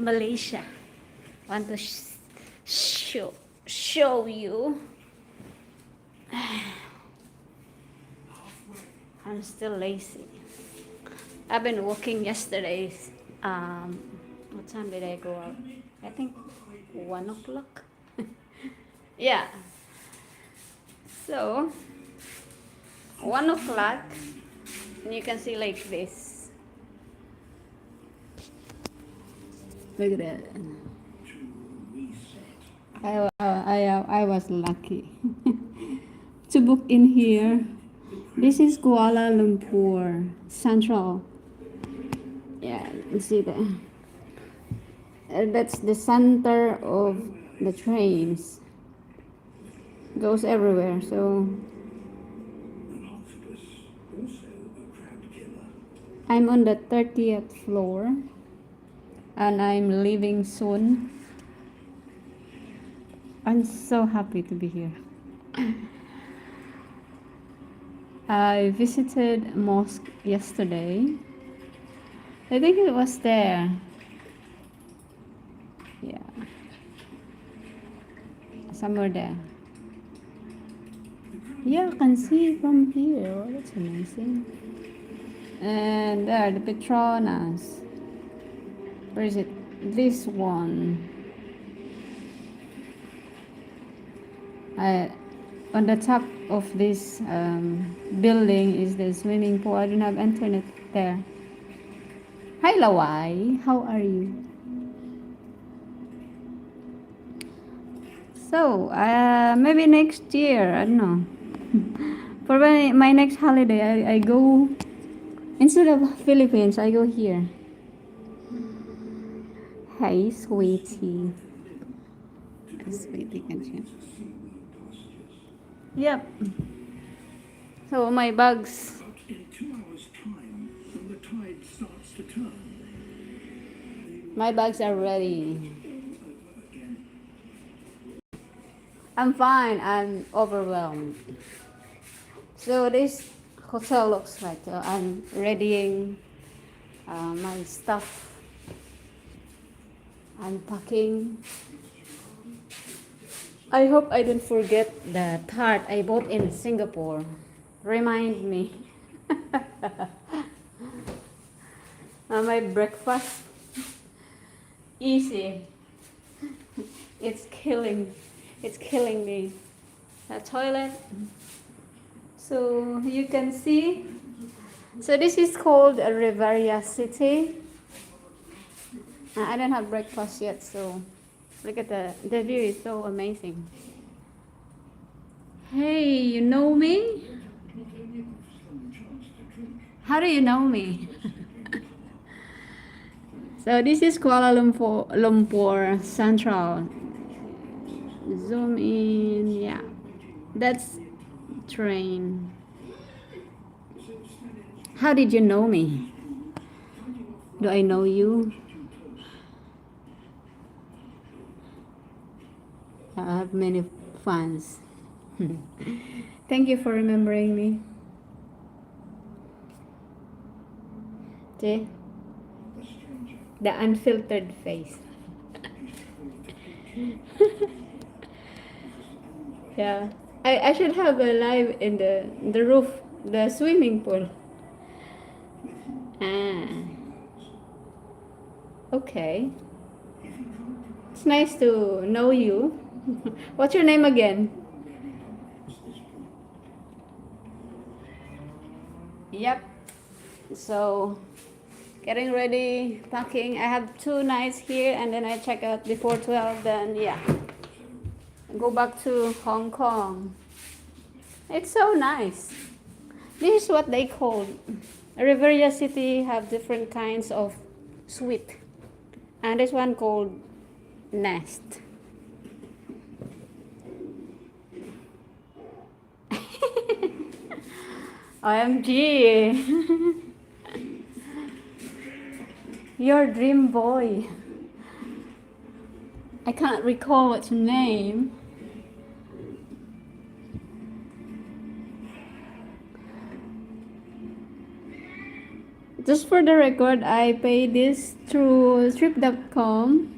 in Malaysia. Want to show you. I'm still lazy. I've been working yesterday. What time did I go out? I think 1 o'clock. Yeah. So 1 o'clock, and you can see like this. Look at that. I was lucky to book in here. This is Kuala Lumpur Central. Yeah, you see that. That's the center of the trains. Goes everywhere. So I'm on the 30th floor, and I'm leaving soon. I'm so happy to be here. I visited mosque yesterday. I think it was there. Yeah. Somewhere there. Yeah, I can see from here. Oh, that's amazing. And there, the Petronas. Where is it? This one. On the top of this building is the swimming pool. I don't have internet there. Hi Lawai, how are you? So maybe next year, I don't know. For my next holiday, I go, instead of Philippines, I go here. Hey sweetie. Sweetie, can you? Yep. So my bags. In 2 hours' time, when the tide starts to turn, My bags are ready. I'm fine. I'm overwhelmed. So this hotel looks like I'm readying my stuff. I'm packing. I hope I don't forget the tart I bought in Singapore. Remind me. My breakfast. Easy. It's killing me. The toilet. So you can see. So this is called Riviera City. I don't have breakfast yet, so look at the view is so amazing. Hey, you know me? How do you know me? So this is Kuala Lumpur Central. Zoom in, yeah. That's train. How did you know me? Do I know you? I have many fans. Thank you for remembering me. See? The unfiltered face. Yeah. I should have a live in the roof, the swimming pool. Ah. Okay. It's nice to know you. What's your name again? Yep. So, getting ready, packing. I have 2 nights here, and then I check out before 12. Then yeah, go back to Hong Kong. It's so nice. This is what they call Riviera City. Have different kinds of suite, and this one called Nest. OMG. Your dream boy. I can't recall what's your name. Just for the record, I paid this through trip.com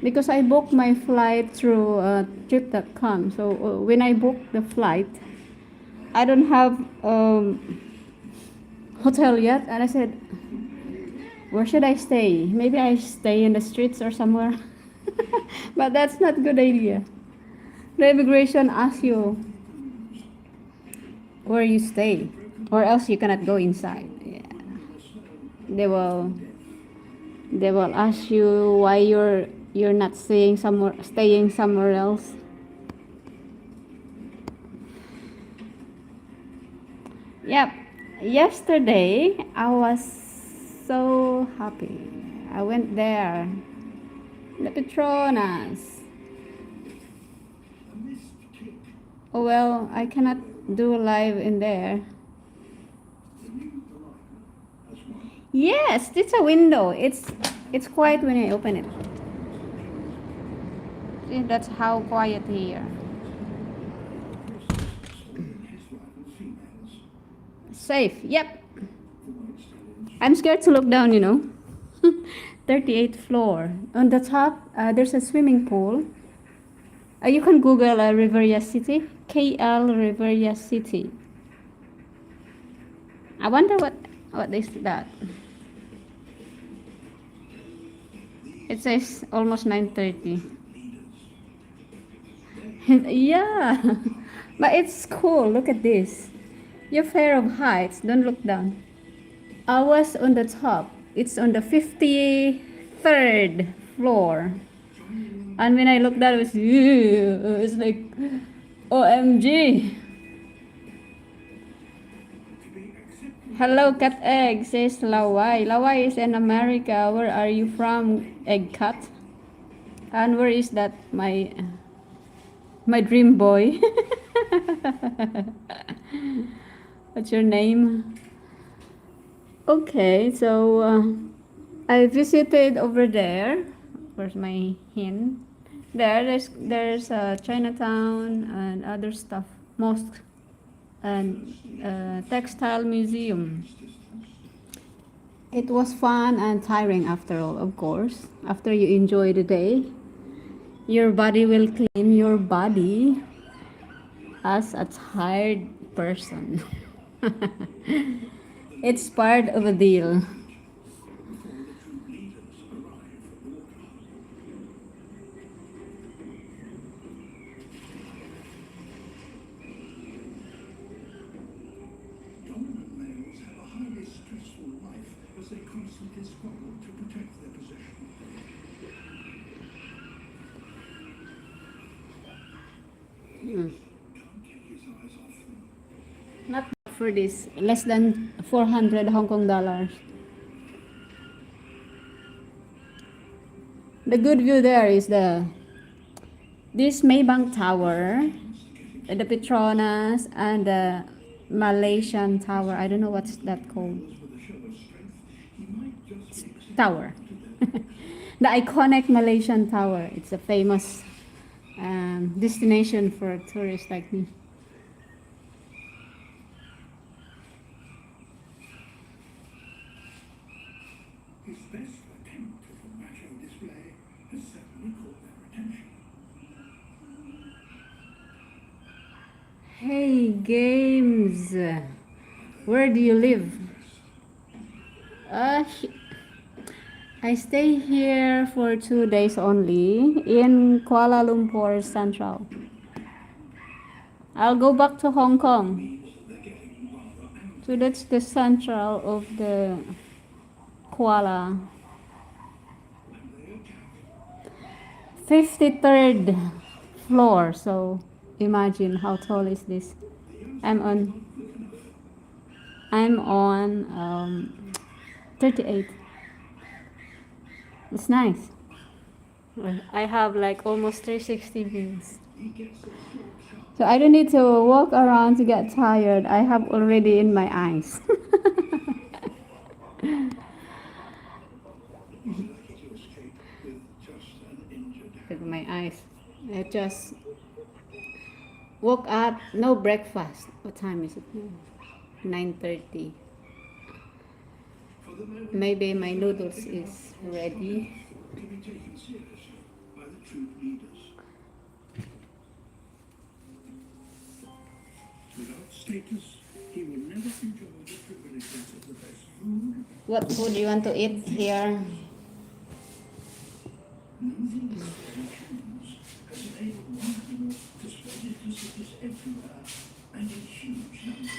because I booked my flight through trip.com. So when I booked the flight, I don't have hotel yet, and I said, where should I stay? Maybe I stay in the streets or somewhere. But that's not a good idea. The immigration asks you where you stay, or else you cannot go inside. Yeah. They will ask you why you're not staying somewhere else. Yep. Yesterday I was so happy. I went there. The Petronas. Oh well, I cannot do live in there. Yes, it's a window. It's quiet when I open it. See, that's how quiet here. Safe. Yep. I'm scared to look down, 38th floor. On the top, there's a swimming pool. You can Google Riviera City. KL Riviera City. I wonder what is that. It says almost 9:30. Yeah, but it's cool. Look at this. You're afraid of heights. Don't look down. I was on the top. It's on the 53rd floor. And when I looked down, it's like, OMG. Hello, cat egg, says Lawai. Lawai is in America. Where are you from, egg cat? And where is that, my dream boy? What's your name? Okay, so I visited over there. Where's my hen? There's Chinatown and other stuff, mosque and textile museum. It was fun and tiring after all, of course. After you enjoy the day, your body will claim your body as a tired person. It's part of a deal. Not for this, less than 400 Hong Kong dollars. The good view there is this Maybank Tower, the Petronas, and the Malaysian Tower. I don't know what's that called. Tower. The iconic Malaysian Tower. It's a famous destination for tourists like me. His best attempt at a matching display has certainly caught their attention. Hey, games. Where do you live? I stay here for 2 days only in Kuala Lumpur Central. I'll go back to Hong Kong. So that's the central of the Kuala. 53rd floor. So imagine how tall is this. I'm on 38. It's nice. I have like almost 360 views. So I don't need to walk around to get tired. I have already in my eyes. Look at my eyes. I just woke up, no breakfast. What time is it now? 9:30. Maybe my noodles is ready. to be taken seriously by the troop leaders. Without status, he will never enjoy the privileges of the best food. What food you want to eat here? Losing his foreign shoes has enabled one animal to spread his visitors everywhere and in huge numbers.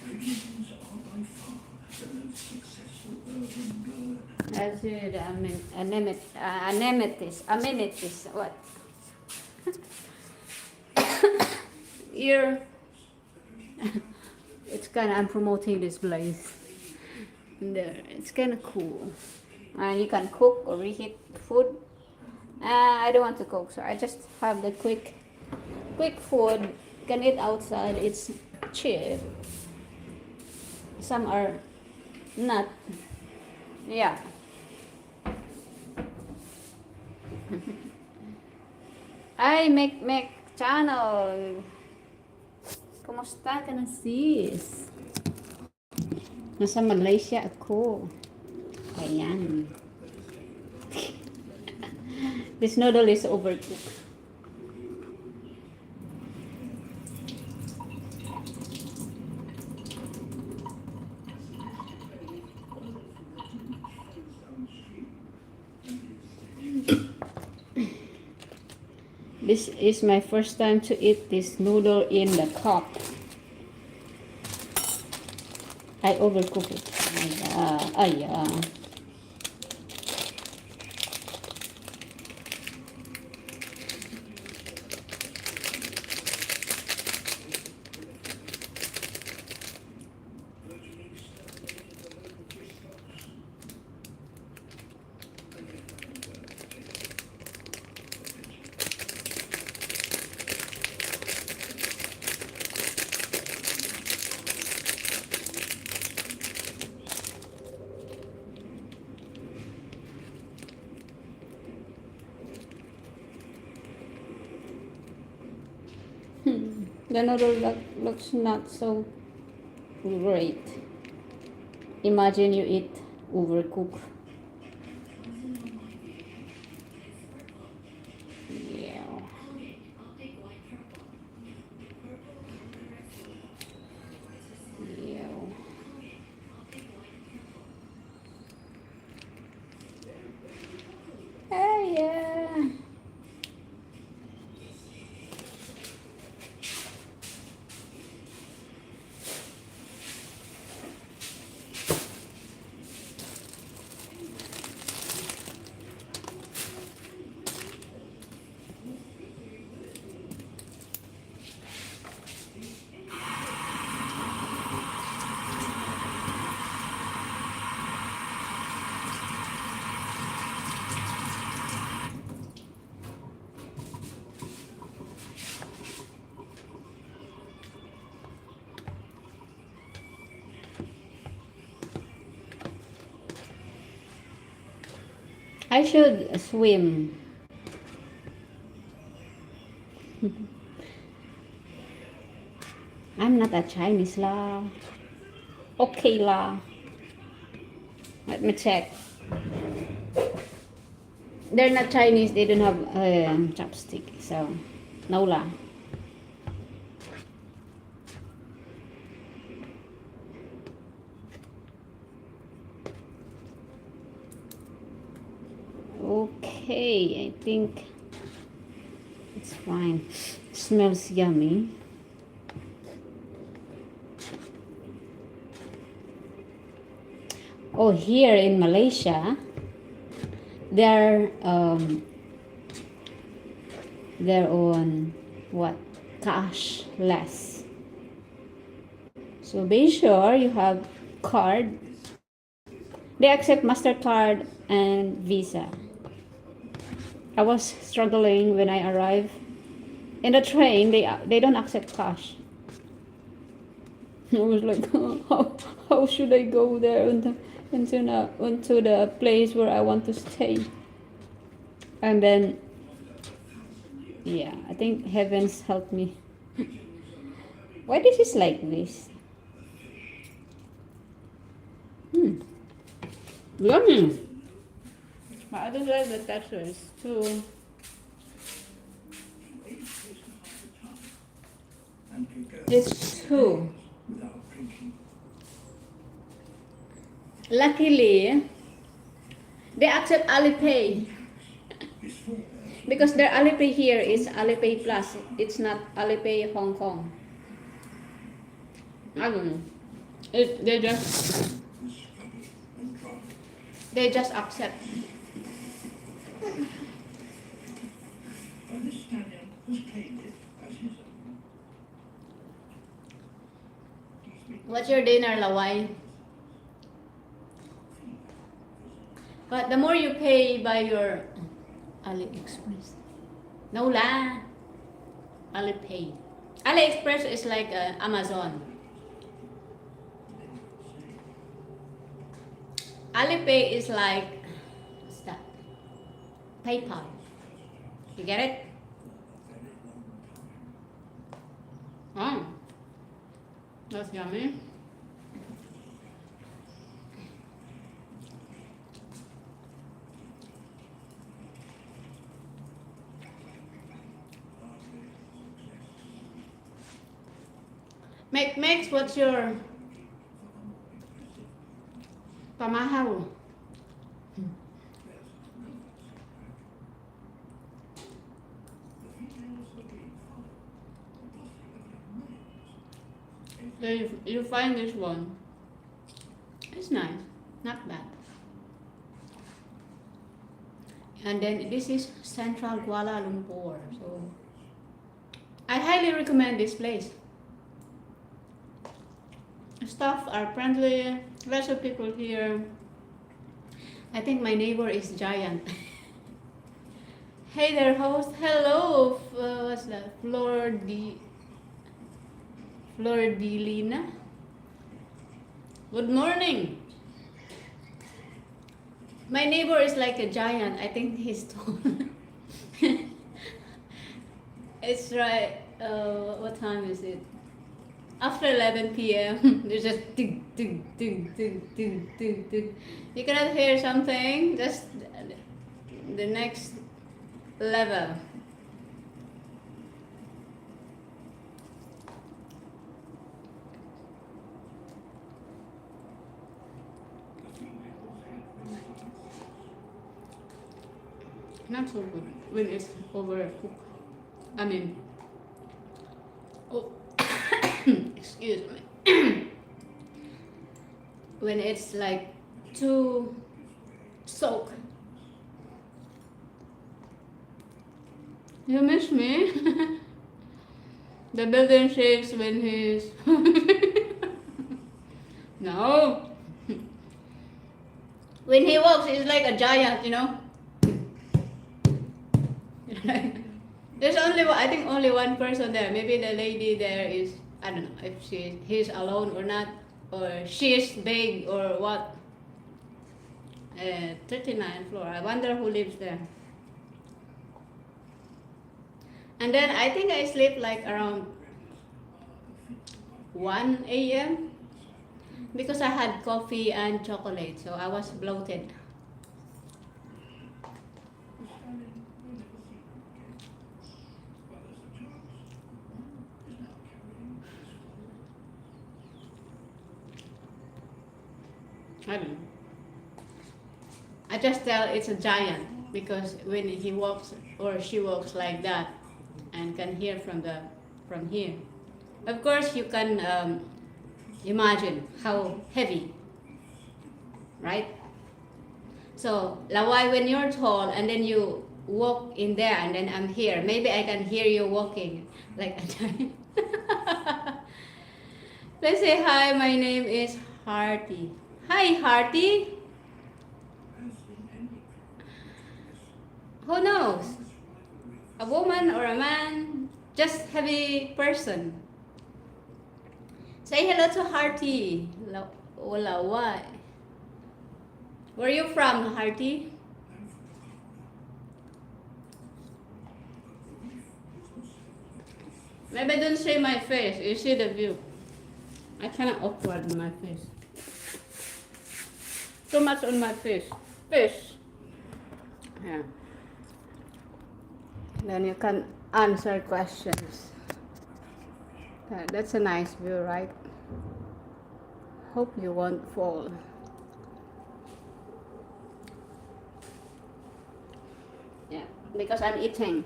Pigeons are by far the most successful urban bird. That's it, amenities, what? Here, it's kind of, I'm promoting this place. There, it's kind of cool. And you can cook or reheat food. I don't want to cook, so I just have the quick food. You can eat outside. It's cheap. Some are not. Yeah. Ay, make channel. Kumusta ka na, sis? Nasa Malaysia ako. Ayan. This noodle is overcooked. This is my first time to eat this noodle in the cup. I overcook it. Yeah. The noodle looks not so great. Imagine you eat overcooked. Yeah. Yeah. Yeah. I should swim. I'm not a Chinese lah. Okay lah. Let me check. They're not Chinese. They don't have chopstick. So, no lah. Okay, I think it's fine. It smells yummy. Oh, here in Malaysia, they're on what, cashless. So be sure you have card. They accept MasterCard and Visa. I was struggling when I arrived in the train. They don't accept cash. I was like, how should I go there into the place where I want to stay? And then Yeah, I think heavens helped me. Why this is like this? Hmm. Yummy. But I don't like the texture. It's too. And could go It's too. without drinking. Luckily, they accept Alipay His forebears because their Alipay here is Alipay Plus. It's not Alipay Hong Kong. I don't know. They just was scrubby and dry. accept. But this stallion has claimed it as his own. What's your dinner, Lawai? But the more you pay by your AliExpress. No la. Alipay. AliExpress is like Amazon. Alipay is like, what's that? PayPal. You get it? Oh, that's yummy. Max, what's your pamahaw? So you find this one. It's nice, not bad. And then this is Central Kuala Lumpur. So I highly recommend this place. Staff are friendly, lots of people here. I think my neighbor is giant. Hey there, host. Hello. What's that? Flordilina. Good morning. My neighbor is like a giant. I think he's tall. It's right. What time is it? After 11 p.m. There's just ding, ding, ding, ding, ding, ding, ding. You cannot hear something. Just the next level. Not so good when it's overcooked. I mean, oh, excuse me. When it's like too soaked. You miss me? The building shakes when he's. No. When he walks, he's like a giant, you know? There's I think only one person there. Maybe the lady there is, I don't know if he's alone or not, or she's big or what. 39th floor. I wonder who lives there. And then I think I sleep like around 1 a.m. because I had coffee and chocolate, so I was bloated. I don't know. I just tell it's a giant because when he walks or she walks like that and can hear from here. Of course you can imagine how heavy, right? So Lawai, when you're tall and then you walk in there and then I'm here, maybe I can hear you walking like a giant. Let's say hi, my name is Harty. Hi Harty. Who knows? A woman or a man, just heavy person. Say hello to Harty. Lawai. Where are you from, Harty? Maybe don't see my face. You see the view. I cannot awkward in my face. Too much on my face. Face. Yeah. Then you can answer questions. That's a nice view, right? Hope you won't fall. Yeah, because I'm eating.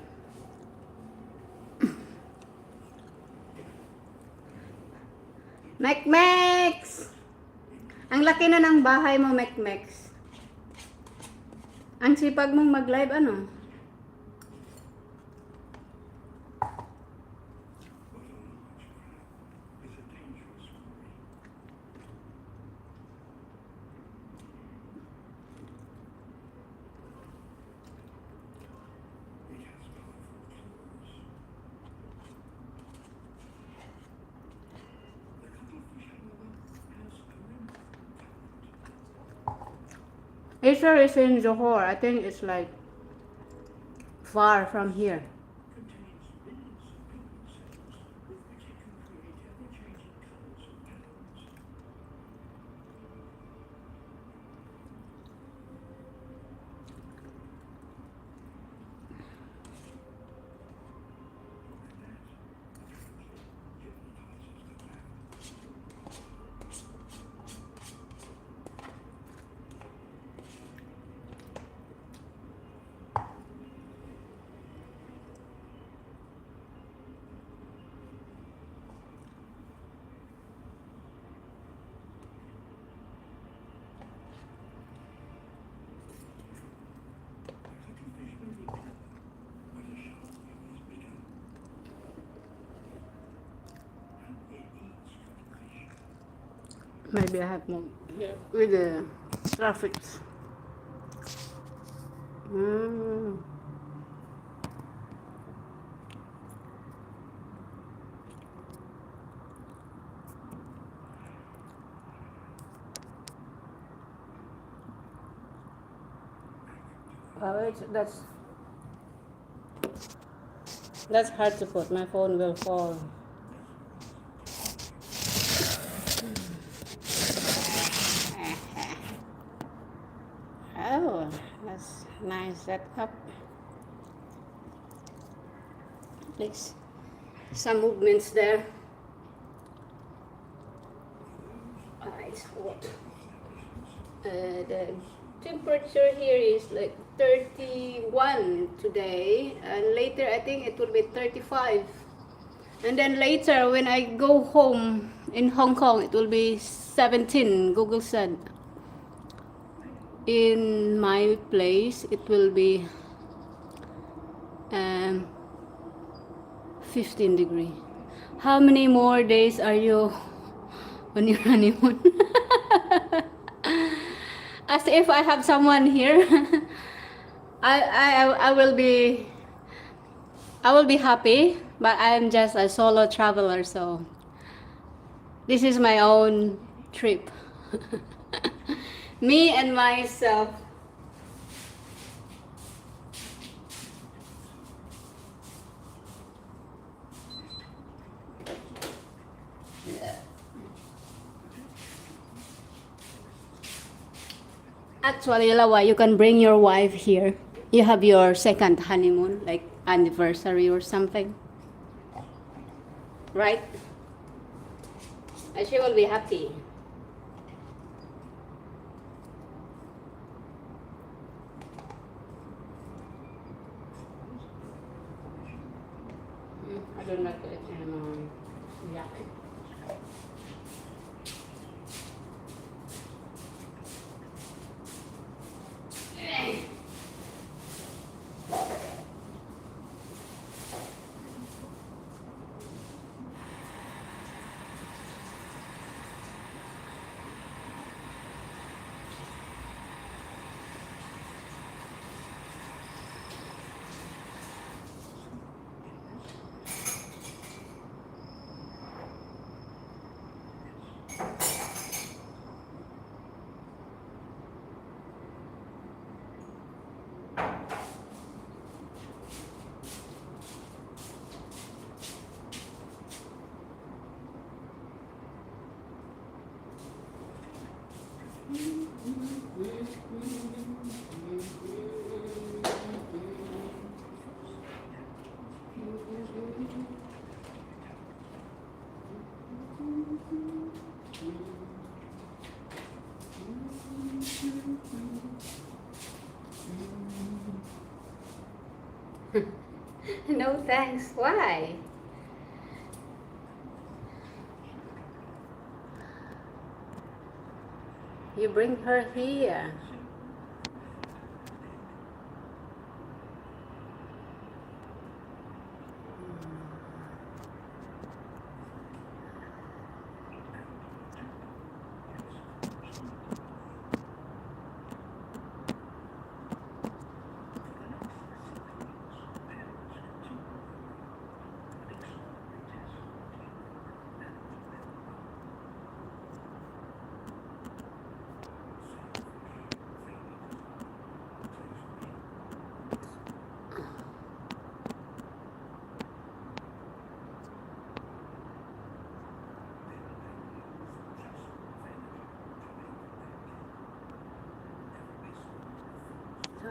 Mekmex! Ang laki na ng bahay mo, Mekmex. Ang sipag mong mag-live, ano? Asia is in Johor. I think it's like far from here. Maybe I have more with the traffic. Oh, that's hard to put. My phone will fall. Oh, that's nice setup. Please, some movements there. It's hot. The temperature here is like 31 today, and later I think it will be 35. And then later when I go home in Hong Kong, it will be 17, Google said. In my place, it will be 15 degree. How many more days are you on your honeymoon? As if I have someone here. I will be happy, but I'm just a solo traveler, so this is my own trip. Me and myself. Actually, Lawa, you can bring your wife here. You have your second honeymoon, like anniversary or something. Right? And she will be happy. I don't like it anymore. Yeah. No thanks. Why? You bring her here.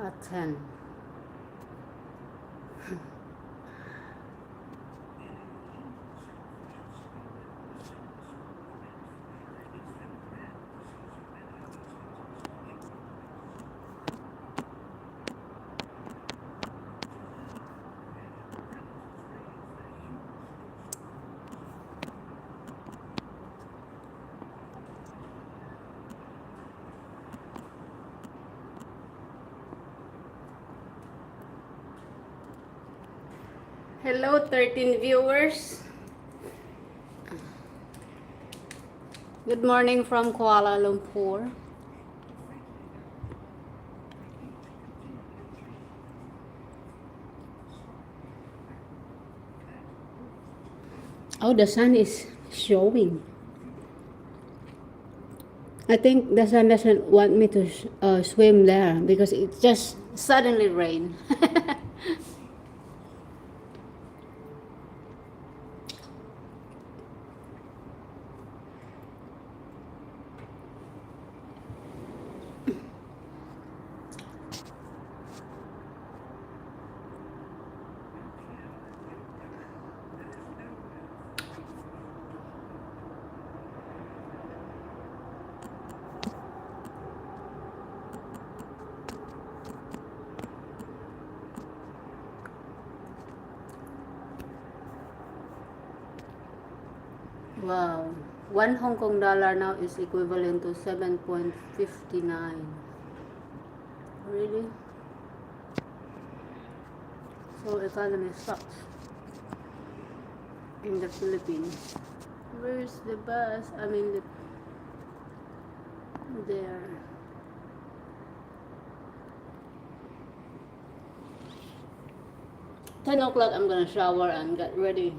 At 10. Hello, 13 viewers. Good morning from Kuala Lumpur. Oh, the sun is showing. I think the sun doesn't want me to swim there because it just suddenly rained. Wow. One Hong Kong dollar now is equivalent to 7.59. Really? So economy sucks in the Philippines. Where's the bus? I mean, there. Ten o'clock, I'm gonna shower and get ready.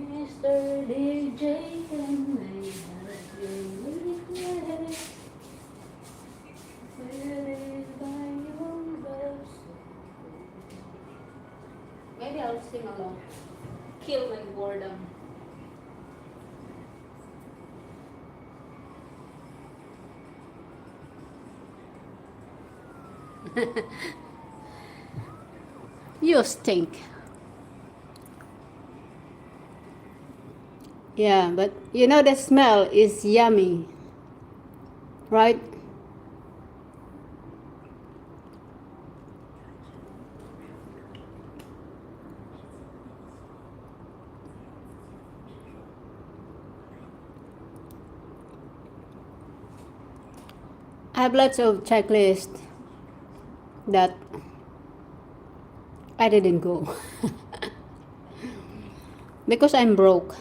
Mr. DJ, can I have your request? By your best. Maybe I'll sing along. Kill my boredom. You stink. Yeah, but you know the smell is yummy, right? I have lots of checklists that I didn't go because I'm broke.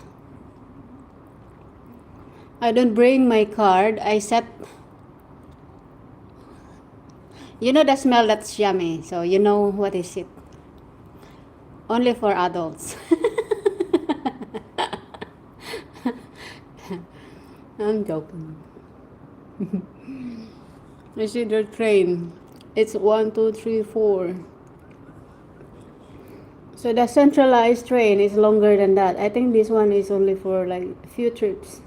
I don't bring my card. I set, you know the smell that's yummy, so you know what is it. Only for adults. I'm joking. You see the train. It's 1, 2, 3, 4. So the centralized train is longer than that. I think this one is only for like a few trips.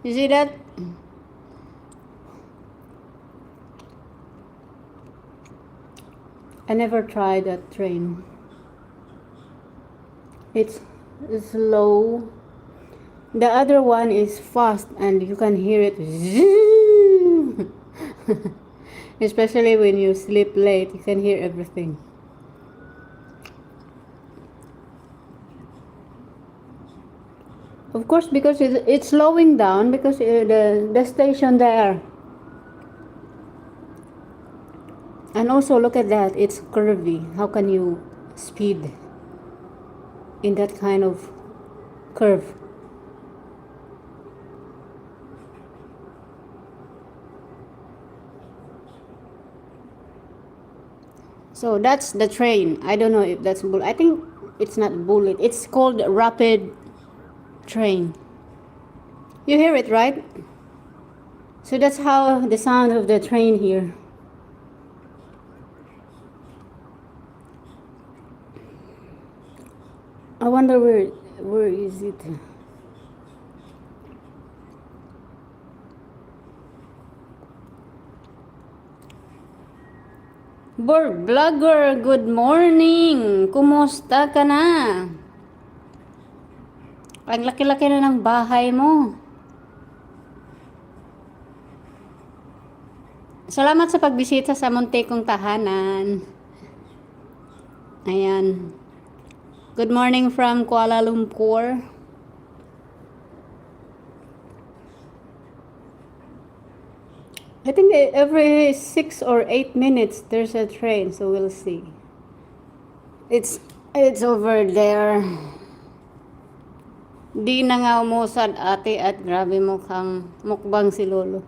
You see that? I never tried that train. It's slow. The other one is fast and you can hear it. Especially when you sleep late, you can hear everything. Of course, because it's slowing down because the station there. And also look at that, it's curvy. How can you speed in that kind of curve? So that's the train. I don't know if that's bullet. I think it's not bullet. It's called rapid train. You hear it, right? So that's how the sound of the train here. I wonder where is it? Vlogger, good morning. Kumusta ka na? Ang laki-laki na ng bahay mo. Salamat sa pagbisita sa muntikong tahanan. Ayan. Good morning from Kuala Lumpur. I think every 6 or 8 minutes there's a train, so we'll see. It's over there. Di na nga umusad ate at grabe mukhang mukbang si Lolo.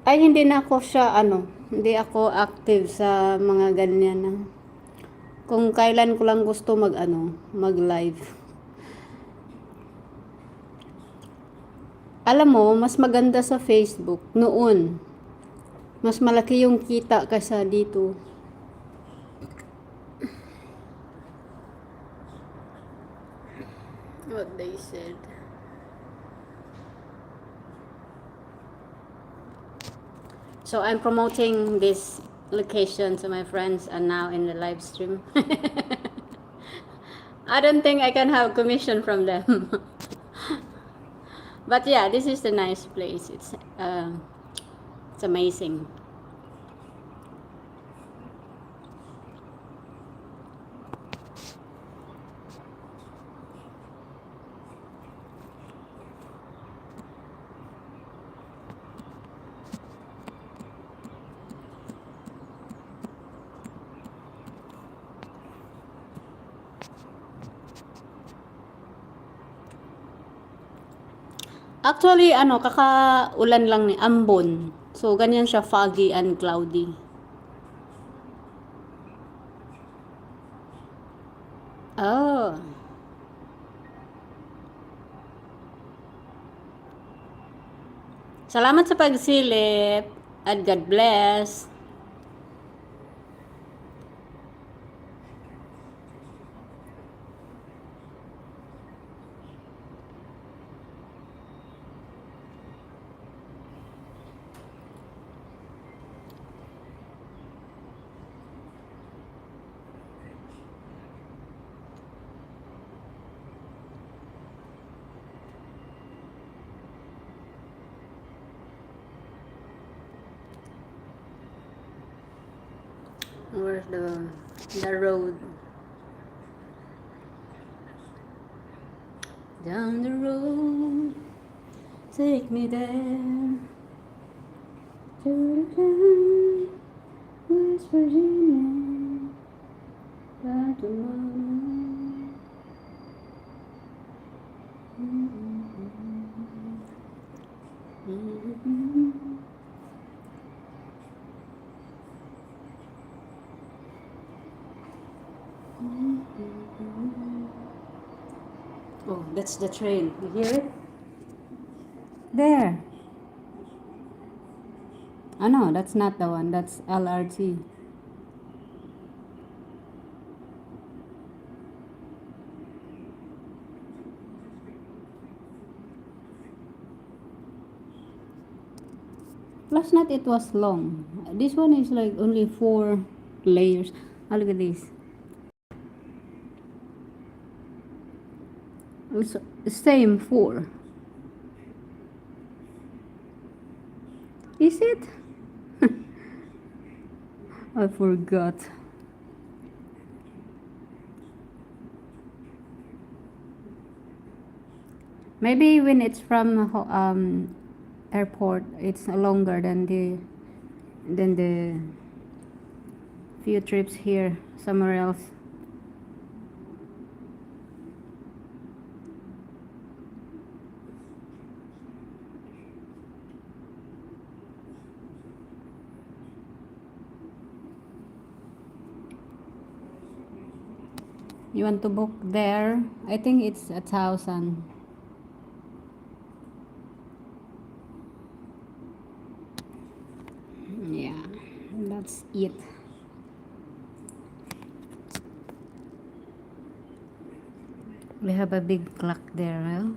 Ay hindi na ako siya hindi ako active sa mga ganyan na. Kung kailan ko lang gusto mag-live. Alam mo, mas maganda sa Facebook noon. Mas malaki yung kita kaysa dito. What they said. So I'm promoting this location to my friends and now in the live stream. I don't think I can have commission from them. But yeah, this is a nice place. It's amazing. Actually, kakaulan lang ni Ambon. So, ganyan siya, foggy and cloudy. Oh. Salamat sa pagsilip at God bless. Where's the road? Down the road, take me there. to the town, West Virginia, down to Mona. Oh, that's the train. You hear it? There. Oh no, that's not the one. That's LRT. Last night it was long. This one is like only 4 layers. Oh, look at this. It's same 4. Is it? I forgot. Maybe when it's from airport, it's longer than the few trips here somewhere else. You want to book there? I think it's 1,000. Yeah, that's it. We have a big clock there, huh?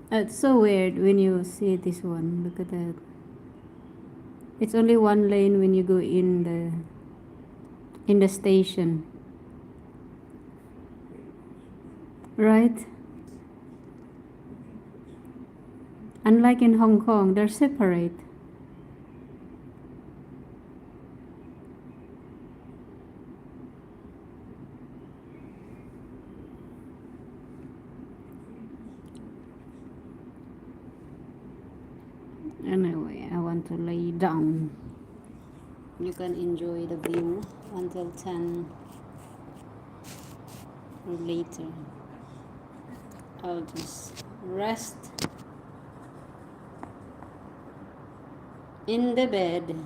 It's so weird when you see this one. Look at that. It's only one lane when you go in the station. Right? Unlike in Hong Kong, they're separate. Anyway, I want to lay down. You can enjoy the view until 10 or later. I'll just rest in the bed.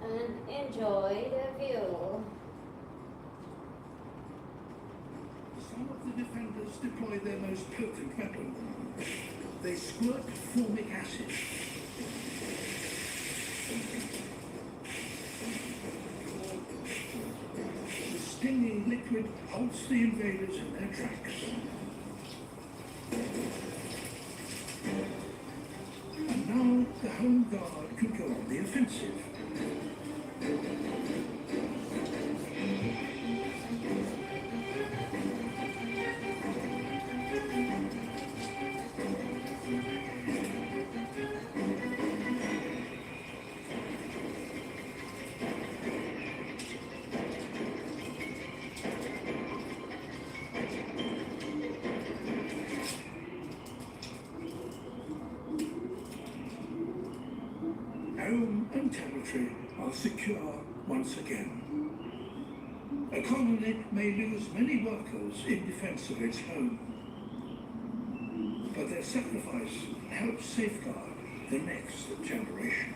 And enjoy the view. Some of the defenders deploy their most potent weapon. They squirt formic acid. The stinging liquid halts the invaders in their tracks. And now the Home Guard can go on the offensive. Home and territory are secure once again. A colony may lose many workers in defense of its home, but their sacrifice helps safeguard the next generation.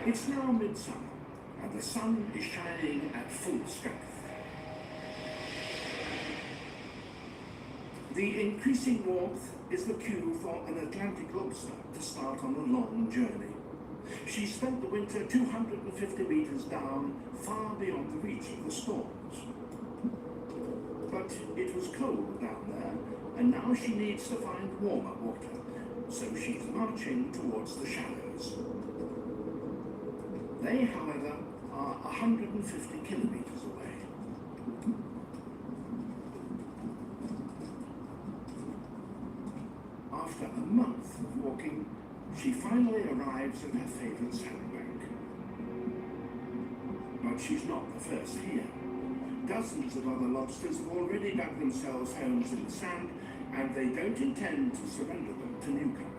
It's now midsummer, and the sun is shining at full strength. The increasing warmth is the cue for an Atlantic lobster to start on a long journey. She spent the winter 250 meters down, far beyond the reach of the storms. But it was cold down there, and now she needs to find warmer water, so she's marching towards the shallows. They, however, are 150 kilometers away. After a month of walking, she finally arrives at her favourite sandbank. But she's not the first here. Dozens of other lobsters have already dug themselves homes in the sand, and they don't intend to surrender them to newcomers.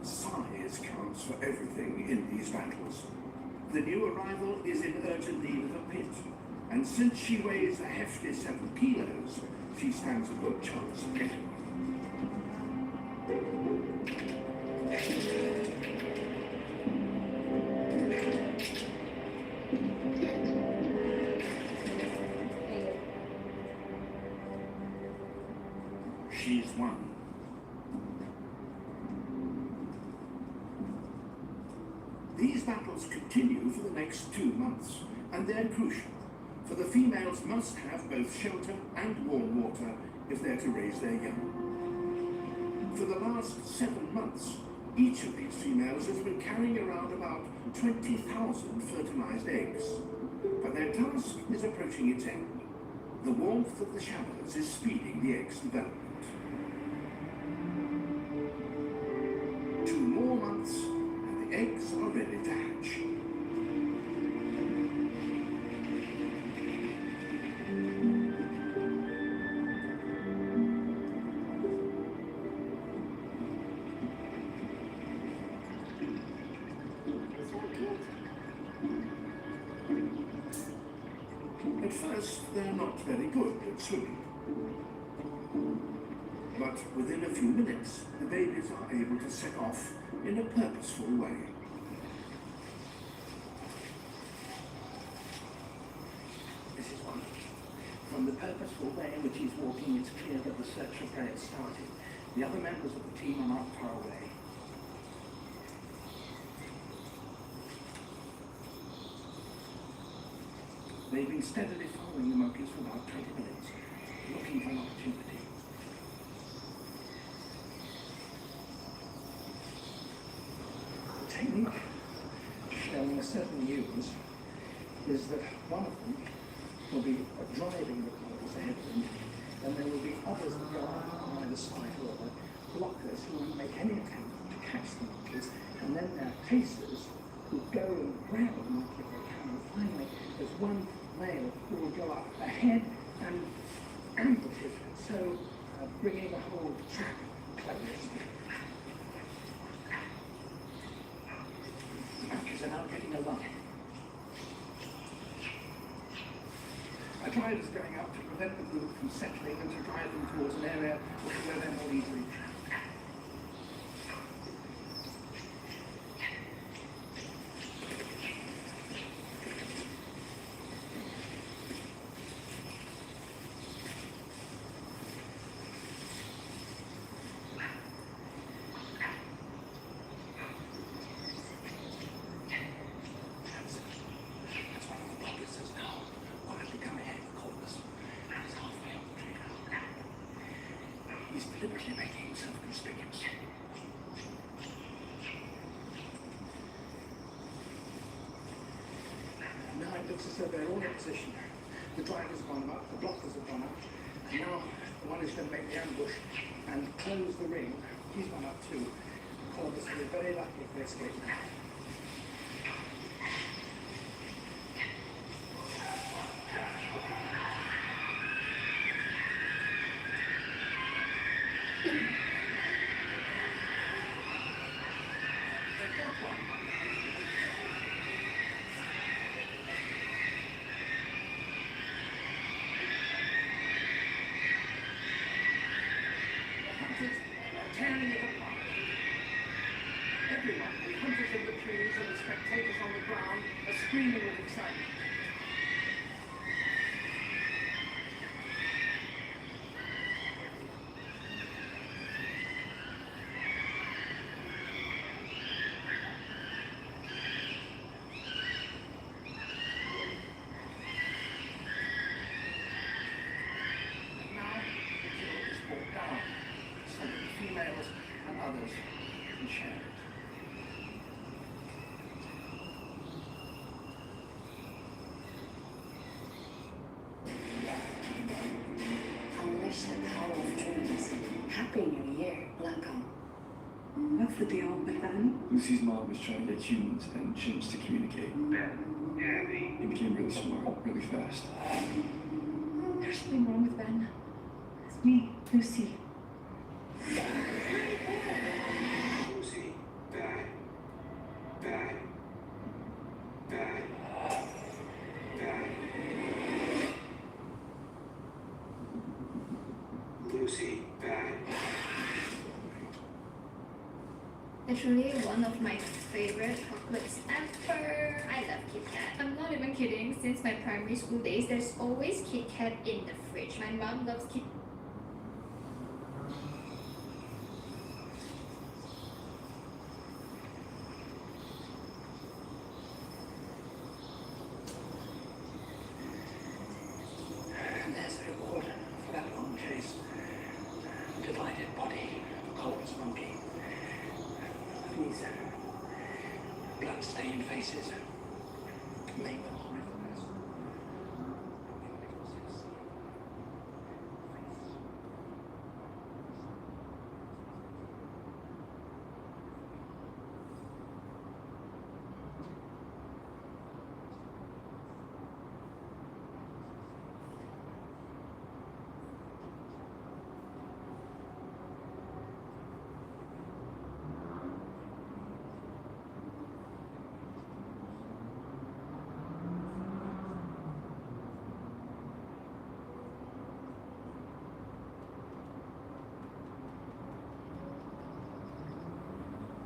Size counts for everything in these battles. The new arrival is in urgent need of a pit, and since she weighs a hefty 7 kilos, she stands a good chance of getting one. She's won. These battles continue for the next 2 months, and they're crucial, for the females must have both shelter and warm water if they're to raise their young. For the last 7 months, each of these females has been carrying around about 20,000 fertilized eggs, but their task is approaching its end. The warmth of the showers is speeding the eggs' development. 2 more months, and the eggs are ready to hatch. At first, they're not very good at swimming. But within a few minutes, the babies are able to set off in a purposeful way. This is one. From the purposeful way in which he's walking, it's clear that the search for prey has started. The other members of the team are not far away. They've been steadily following the monkeys for about 20 minutes, looking for an opportunity. The technique showing a certain use is that one of them will be driving the collies ahead of them, and there will be others that go on either side or other, blockers who won't make any attempt to catch the monkeys, and then there are chasers who go and grab the monkey if they can, and finally there's one male who will go up ahead and ambush it, so bringing the whole trap close. The monkeys are now getting a run. A driver is going up to prevent the group from settling and to drive them towards an area where they're more easily trapped. He's deliberately making himself conspicuous. Now it looks as though they're all in position. The driver's gone up, the blockers have gone up, and now one is going to make the ambush and close the ring. He's gone up too. The colonists will be very lucky if they escape now. Tearing it apart. Everyone, the hunters of the referees and the spectators on the ground are screaming with excitement. Females and others can share it. Unleash the power of dreams. Happy New Year, Blanco. What's the deal with Ben? Lucy's mom was trying to get humans and chimps to communicate. Ben, Andy. He became really smart, really fast. There's something wrong with Ben. It's me, Lucy. Lucy, back. Back. Back. Back. Lucy, back. Literally one of my favorite chocolates ever. I love Kit Kat. I'm not even kidding. Since my primary school days, there's always Kit Kat in the fridge. My mom loves Kit. And there's the reward for that long chase. Divided body of a colorless monkey. These blood-stained faces make them horrible.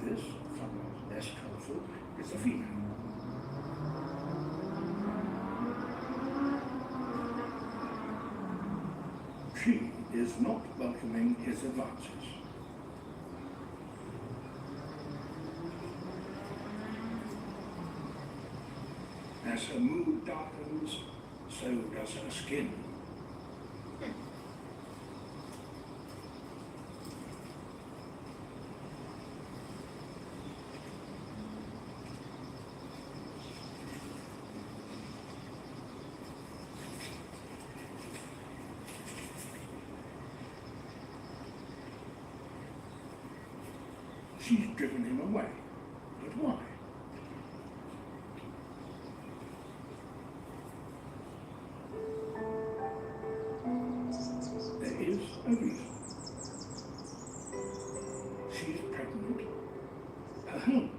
This, somewhat less colourful, is a female. She is not welcoming his advances. As her mood darkens, so does her skin. She's driven him away. But why? There is a reason. She's pregnant. Her home,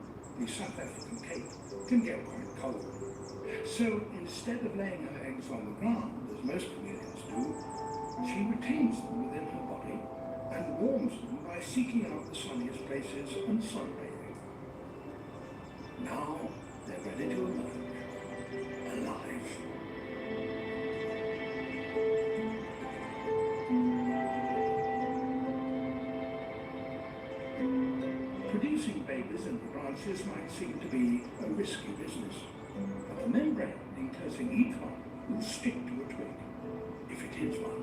the South African Cape, can get quite cold. So instead of laying her eggs on the ground, as most chameleons do, she retains them within her body and warms them by seeking out the sunniest places and sunbathing. Now they're ready to emerge, alive. Producing babies in the branches might seem to be a risky business, but the membrane enclosing each one will stick to a twig, if it is one.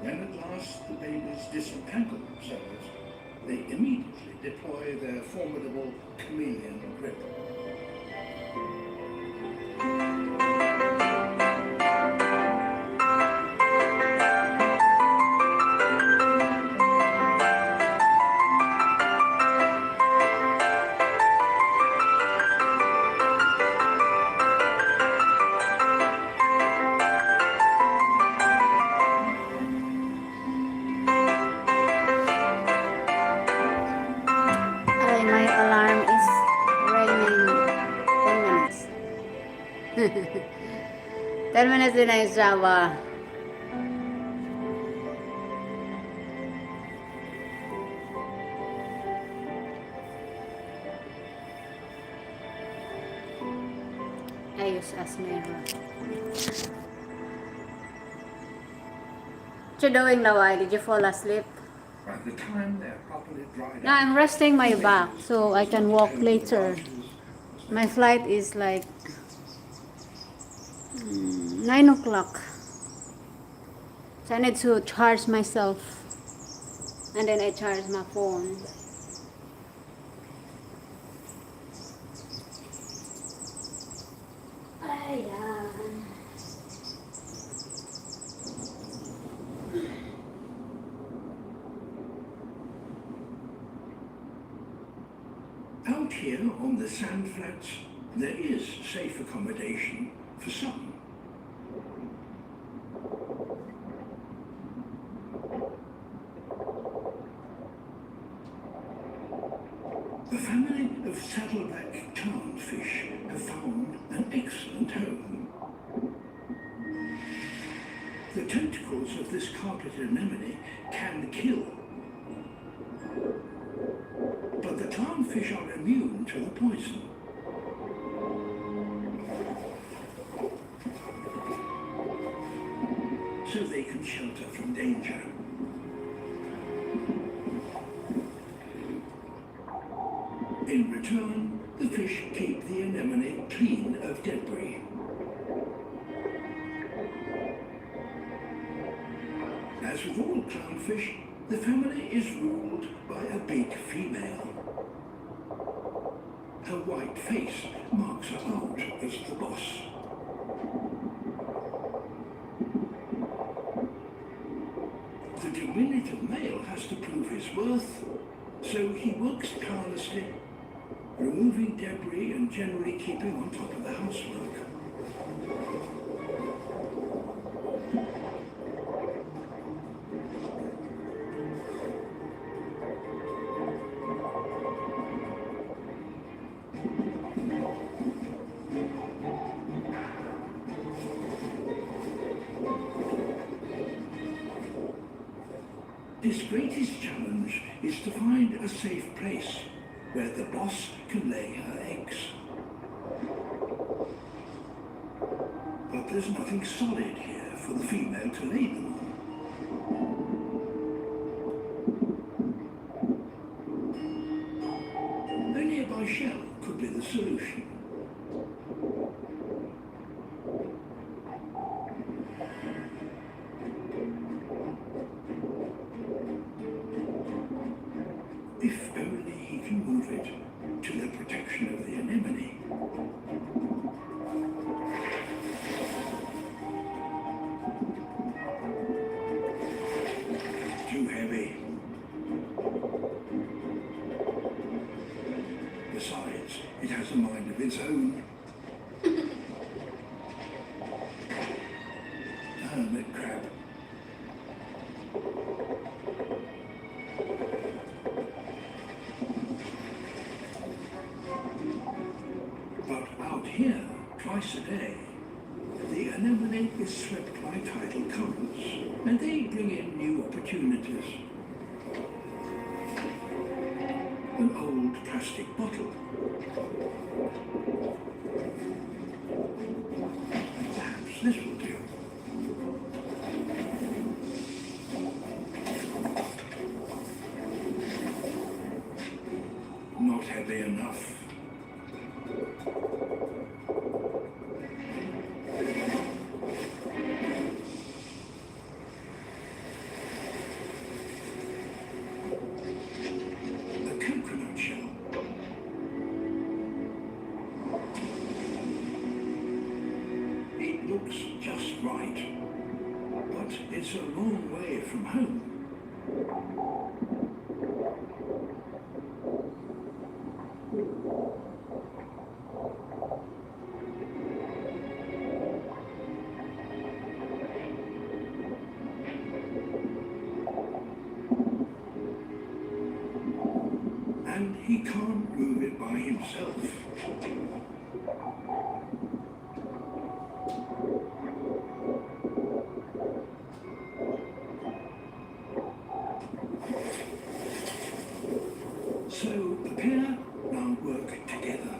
When at last the babies disentangle themselves, they immediately deploy their formidable chameleon grip. My alarm is ringing 10 minutes. 10 minutes din ang Java. use as mirror. What you doing, Lawai? Did you fall asleep? By the time they're properly dried No, I'm resting my back so I can walk later. My flight is like 9 o'clock. So I need to charge myself. And then I charge my phone. Ayan. Out here on the sand flats, there is safe accommodation for some. A family of saddleback clownfish have found an excellent home. The tentacles of this carpet anemone can kill, but the clownfish are immune to the poison. So they can shelter from danger. In return, the fish keep the anemone clean of debris. As with all clownfish, the family is ruled by a big female. Her white face marks her out as the boss. The diminutive male has to prove his worth, so he works tirelessly, removing debris and generally keeping on top of the housework. His greatest challenge is to find a safe place where the boss can lay her eggs. But there's nothing solid here for the female to lay them on. A nearby shell could be the solution. If only he can move it to the protection of the anemone. Too heavy. Besides, it has a mind of its own. Hermit crab. But out here, twice a day, the anemone is swept by tidal currents, and they bring in new opportunities. An old plastic bottle. Perhaps this will do. Not heavy enough. A coconut shell. It looks just right, but it's a long way from home. And he can't move it by himself. So the pair now work together.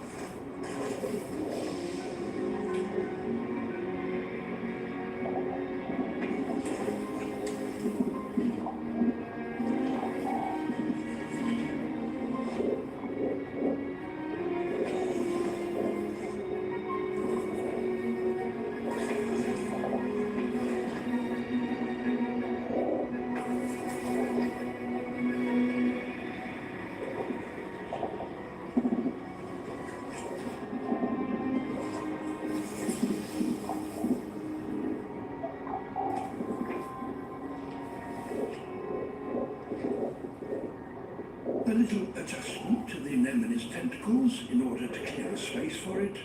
A little adjustment to the anemone's tentacles in order to clear a space for it.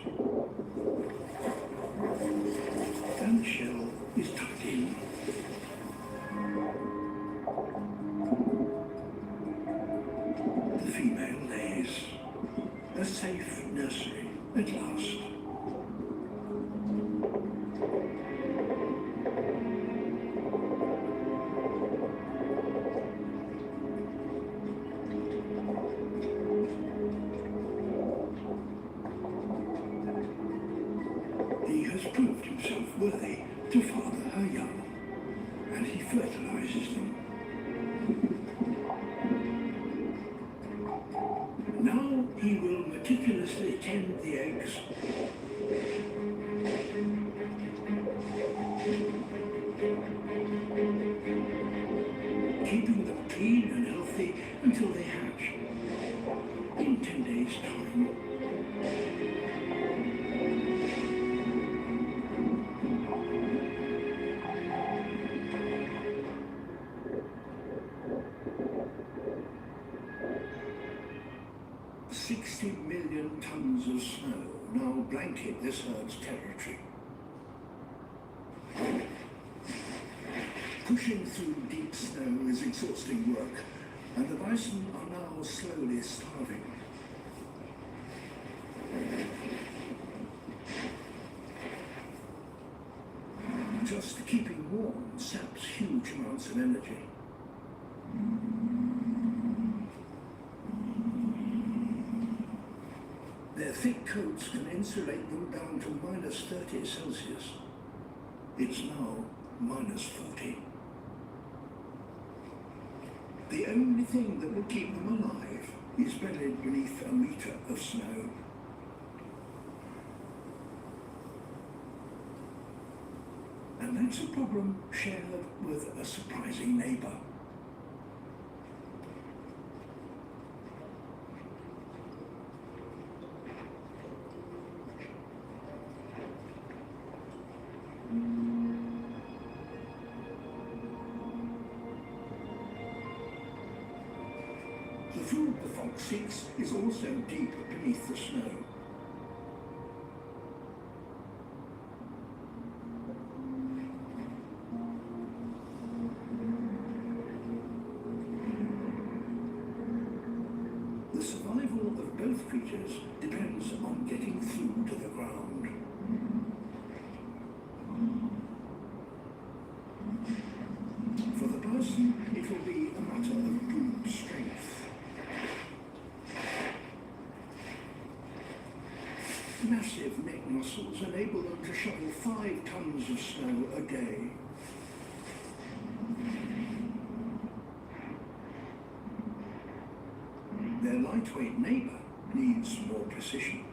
And the shell is tucked in. The female lays. A safe nursery at last. He has proved himself worthy to father her young, and he fertilizes them. Now he will meticulously tend the eggs. Keeping them clean and healthy until they hatch. In 10 days' time. $60 million tons of snow now blanket this herd's territory. Pushing through deep snow is exhausting work, and the bison are now slowly starving. Just keeping warm saps huge amounts of energy. Their thick coats can insulate them down to minus 30 Celsius. It's now minus 40. The only thing that will keep them alive is buried beneath a meter of snow. And that's a problem shared with a surprising neighbor. The food the fox seeks is also deep beneath the snow. The survival of both creatures depends on getting food to the ground. For the bison, it will be a matter of brute strength. Massive neck muscles enable them to shovel 5 tons of snow a day. Their lightweight neighbor needs more precision.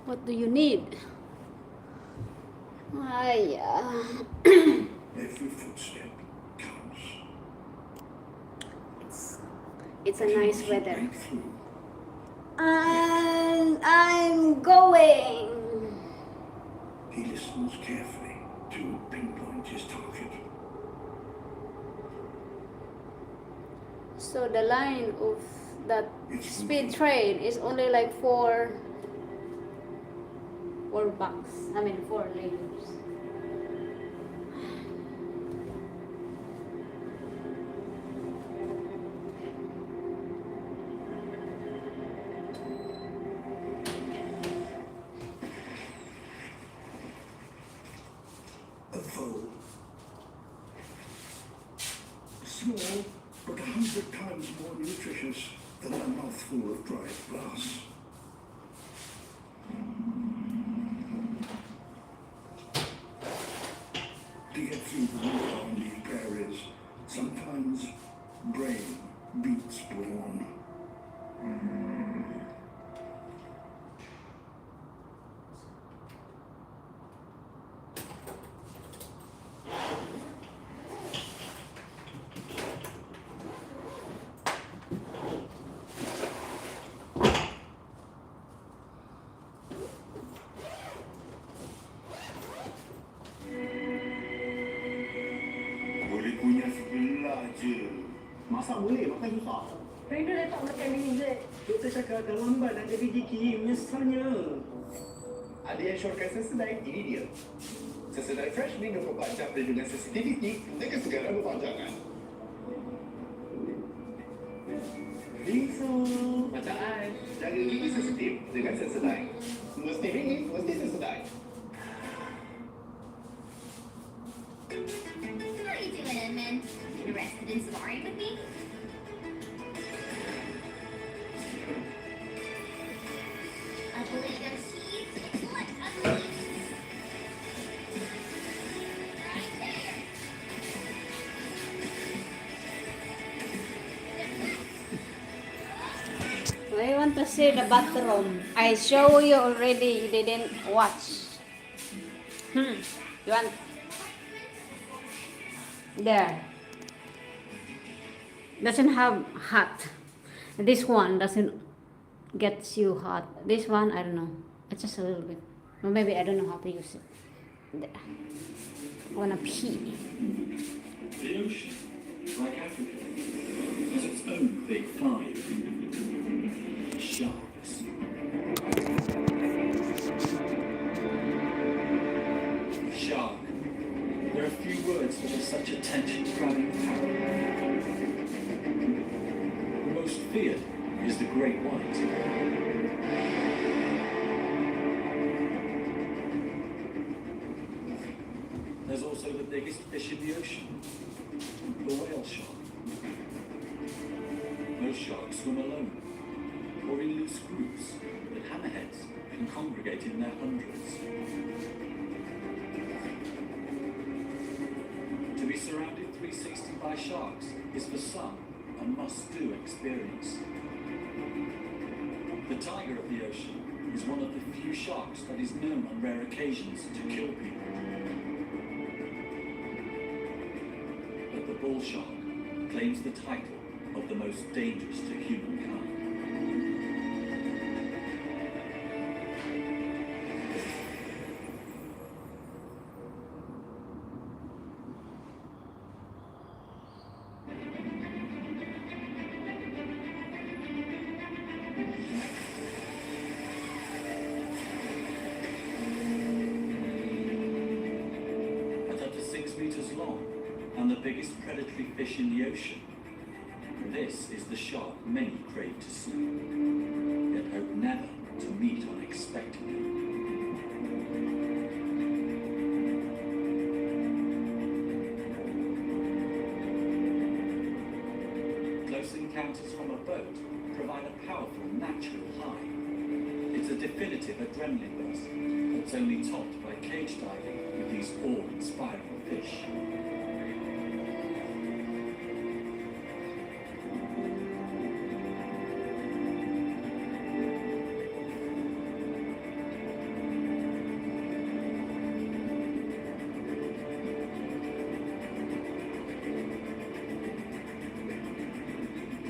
What do you need? Every footstep counts. It's a nice weather. Breakthrough. And I'm going. He listens carefully to pinpoint his target. So the line of that speed train is only like four bucks. I mean 4 layers. A foal. Small, but 100 times more nutritious than a mouthful of dried grass. To get through the winter on these prairies, sometimes brain beats brawn. Boleh punya sebelah je. Masa boleh makan susah? Rina datang macam ni je. Doktor cakap dah lambat nak jadi gigi, menyesalnya. Ada yang shortcut sesedai, ini dia. Sesedai fresh ni 24 jam dan dengan sensitivity dengan segala berpanjangan. Rinso, macam ais. Jaga gigi sensitif dengan sesedai. Mesti ringis, mesti sesedai. How are you doing, Edmund? Interested in sparring with me? I believe there's heat. What a leaf. Right there. I want to see the bathroom. I show you already. You didn't watch. You want? There. Doesn't have hot. This one doesn't get you hot. This one, I don't know. It's just a little bit. Or maybe I don't know how to use it. There. I wanna pee. The ocean, like Africa, has its own big five. Sharks. Shark. There are few words that are such attention-grabbing power. The most feared is the great white. There's also the biggest fish in the ocean, the whale shark. Most sharks swim alone, or in loose groups, but hammerheads can congregate in their hundreds. To be surrounded 360 by sharks is for some a must-do experience. The tiger of the ocean is one of the few sharks that is known on rare occasions to kill people. But the bull shark claims the title of the most dangerous to humankind. At up to 6 meters long and the biggest predatory fish in the ocean, this is the shark many crave to see, yet hope never to meet unexpectedly. Close encounters from a boat provide a powerful natural high. It's a definitive adrenaline burst that's only topped by cage diving with these awe-inspiring fish.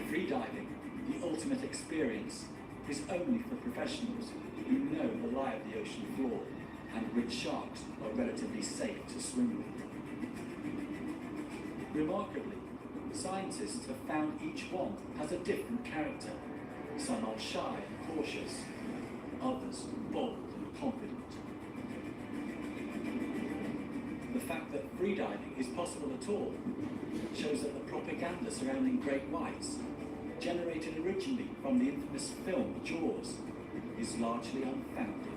Freediving, the ultimate experience, is only for professionals who know the lie of the ocean floor and which sharks are relatively safe to swim with. Remarkably, scientists have found each one has a different character. Some are shy and cautious, others bold and confident. The fact that freediving is possible at all shows that the propaganda surrounding great whites, generated originally from the infamous film Jaws, is largely unfounded.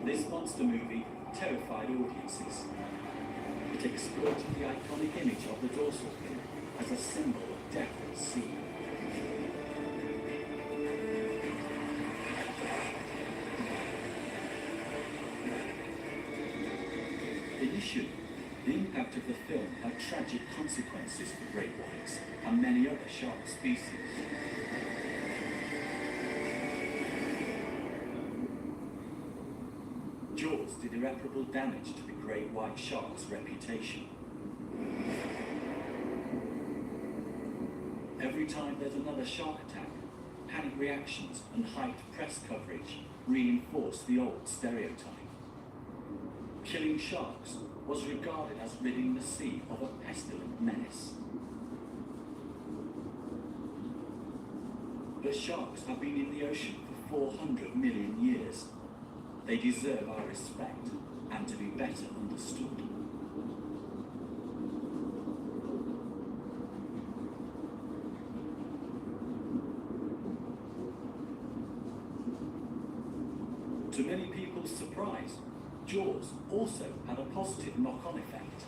This monster movie terrified audiences. It exploited the iconic image of the dorsal fin as a symbol of death at sea. Initially, the impact of the film had tragic consequences for great whites and many other shark species. Jaws did irreparable damage to the great white shark's reputation. Every time there's another shark attack, panic reactions and hyped press coverage reinforce the old stereotype. Killing sharks was regarded as ridding the sea of a pestilent menace. But sharks have been in the ocean for 400 million years. They deserve our respect and to be better understood. To many people's surprise, Jaws also had a positive knock-on effect.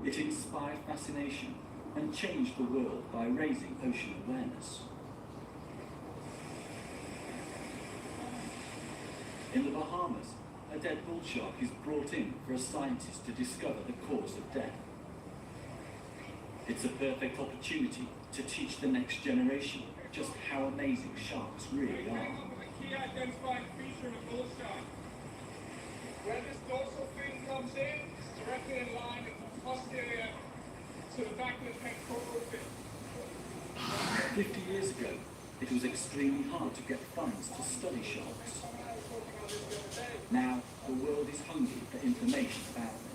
It inspired fascination and changed the world by raising ocean awareness. In the Bahamas, a dead bull shark is brought in for a scientist to discover the cause of death. It's a perfect opportunity to teach the next generation just how amazing sharks really are. The key identifying feature of a bull shark. Where this dorsal fin comes in, it's directly in line with the posterior to the back of the pectoral fin. 50 years ago, it was extremely hard to get funds to study sharks. Now, the world is hungry for information about them.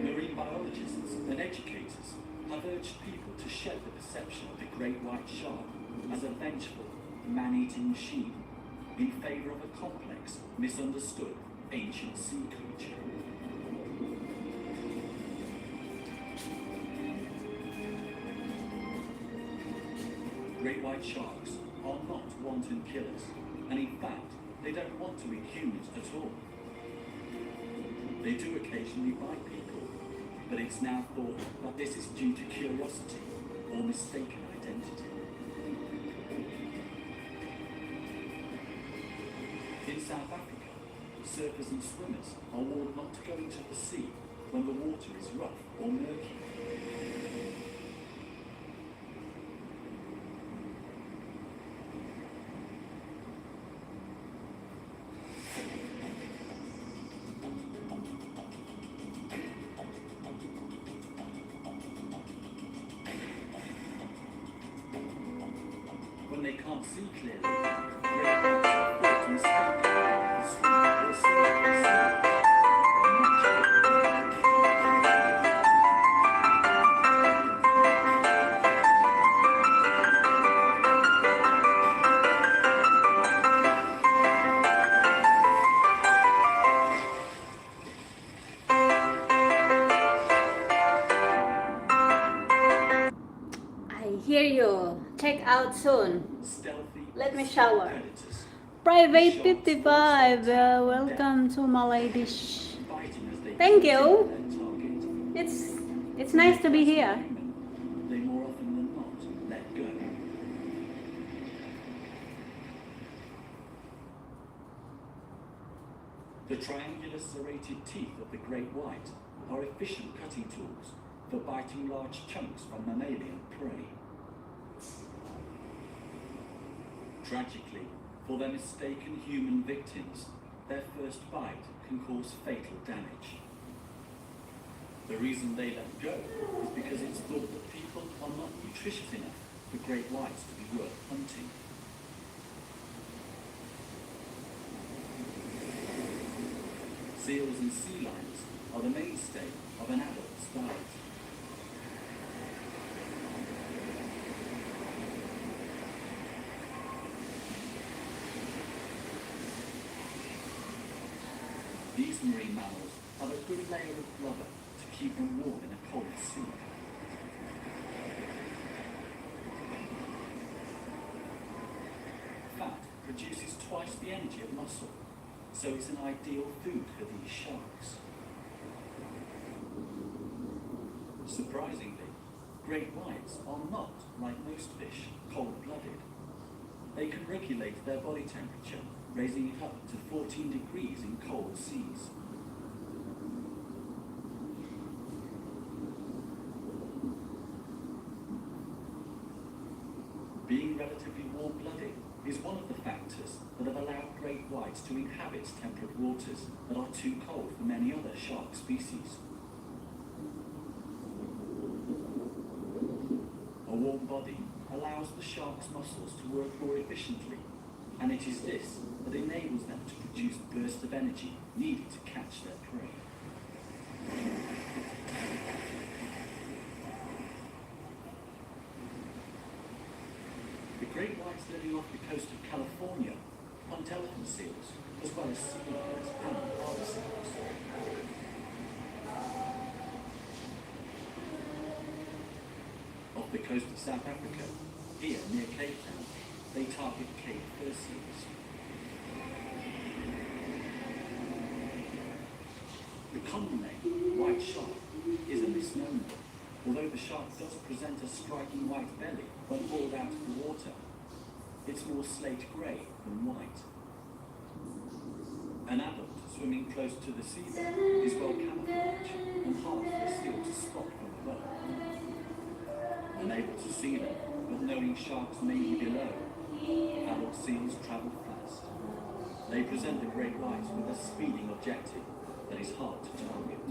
Marine biologists and educators have urged people to shed the perception of the great white shark as a vengeful, man-eating machine in favour of a complex, misunderstood, ancient sea creature. Great white sharks are not wanton killers, and in fact, they don't want to eat humans at all. They do occasionally bite people, but it's now thought that this is due to curiosity or mistaken identity. In South Africa, surfers and swimmers are warned not to go into the sea when the water is rough or murky. When they can't see clearly, great whites are thought to escape the swim or sail the sea. I hear you. Check out soon. Stealthy, Let me shower. predators, Private 55, welcome to Malay Dish. biting as they Thank pursue you. their target. It's nice to be here. They more often than not let go. The triangular serrated teeth of the great white are efficient cutting tools for biting large chunks from mammalian prey. Tragically, for their mistaken human victims, their first bite can cause fatal damage. The reason they let go is because it's thought that people are not nutritious enough for great whites to be worth hunting. Seals and sea lions are the mainstay of an adult's diet. These marine mammals have a good layer of blubber to keep them warm in a cold sea. Fat produces twice the energy of muscle, so it's an ideal food for these sharks. Surprisingly, great whites are not, like most fish, cold-blooded. They can regulate their body temperature, raising it up to 14 degrees in cold seas. Being relatively warm-blooded is one of the factors that have allowed great whites to inhabit temperate waters that are too cold for many other shark species. A warm body allows the shark's muscles to work more efficiently, and it is this that enables them to produce bursts of energy needed to catch their prey. The great whites living off the coast of California hunt elephant seals, as well as sea lions and harbor seals. Off the coast of South Africa, here near Cape Town, they target Cape fur seals. The common name, white shark, is a misnomer, although the shark does present a striking white belly when hauled out of the water. It's more slate grey than white. An adult swimming close to the seabed is well camouflaged and hard for a seal to spot from above. Unable to see them, but knowing sharks may be below, adult seals travel fast. They present the great whites with a speeding objective that is hard to target.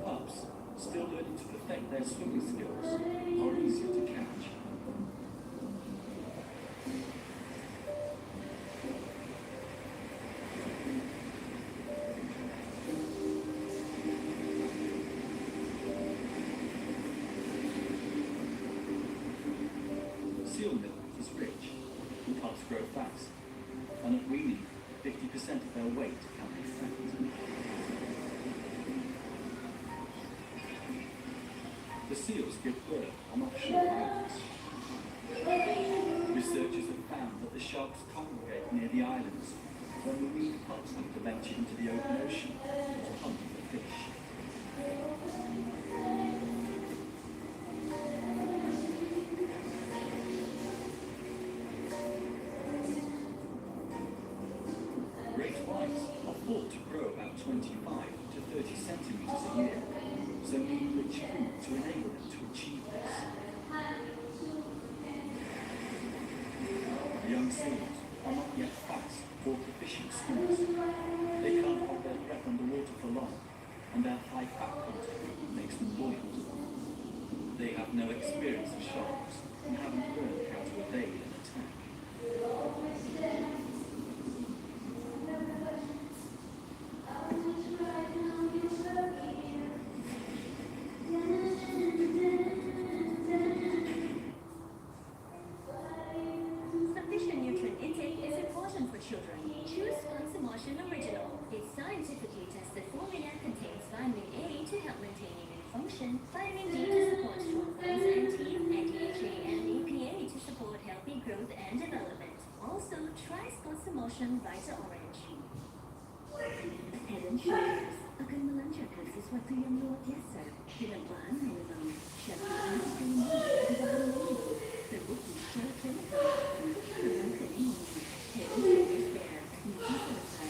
Pups, still learning to perfect their swimming skills, are easier to catch. Seal milk is rich, and pups grow fast, and at weaning, 50% of their weight can be fat. The seals give birth on offshore islands. Researchers have found that the sharks congregate near the islands when the weaned pups have to venture into the open ocean to hunt for fish. Great whites are thought to grow about 25 to 30 centimeters a year, so need rich food to enable them to achieve this. Young seals are not yet fast or proficient swimmers. They can't hold their breath underwater for long, and their high fat content makes them buoyant. They have no experience of sharks and haven't learned how to evade an attack. Sufficient nutrient intake is important for children. Choose Consumotion Original. Its scientifically tested formula contains vitamin A to help maintain immune function, vitamin D to support strong bones and teeth, and DHA and EPA to support healthy growth and development. Also, try Consumotion Vita Orange. Head and Shoulders akan melancarkan sesuatu yang luar biasa dengan bahan mineral, syariah dan bahan lain terbukti secara klinikal untuk tanaman kering. Head and Shoulders Bare mesti selesai.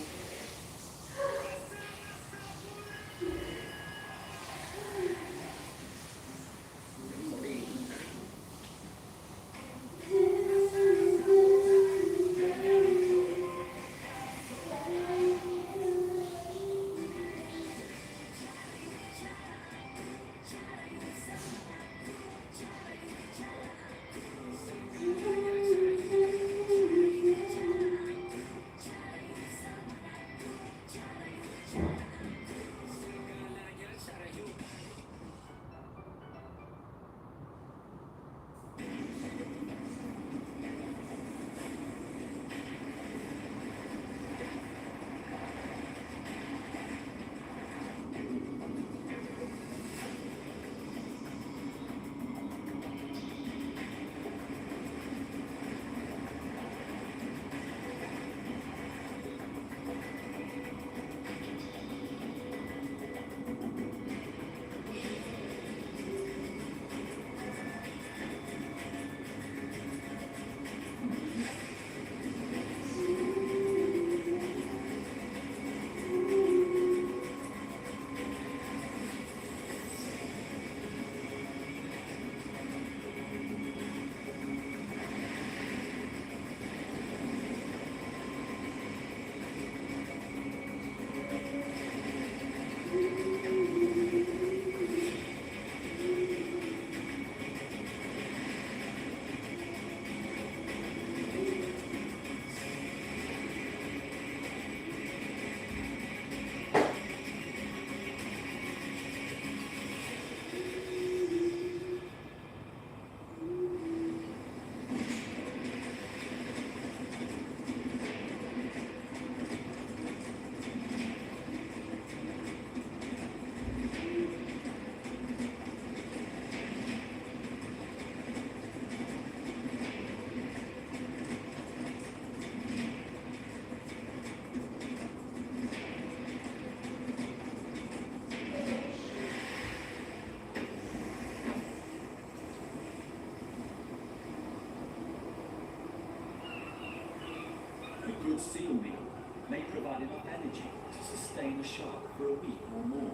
A good seal meal may provide enough energy to sustain a shark for a week or more.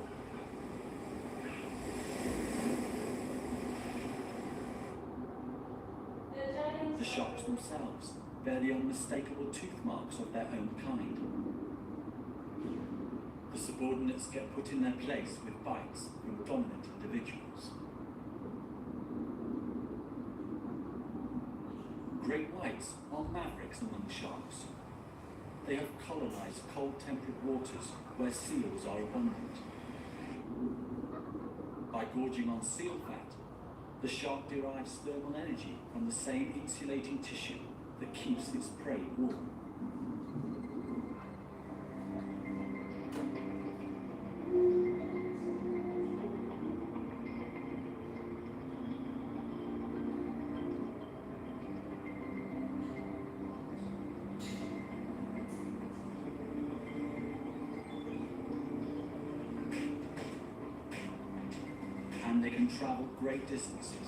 The sharks themselves bear the unmistakable tooth marks of their own kind. The subordinates get put in their place with bites from dominant individuals. Great whites are mavericks among sharks. They have colonized cold-temperate waters where seals are abundant. By gorging on seal fat, the shark derives thermal energy from the same insulating tissue that keeps its prey warm. And they can travel great distances.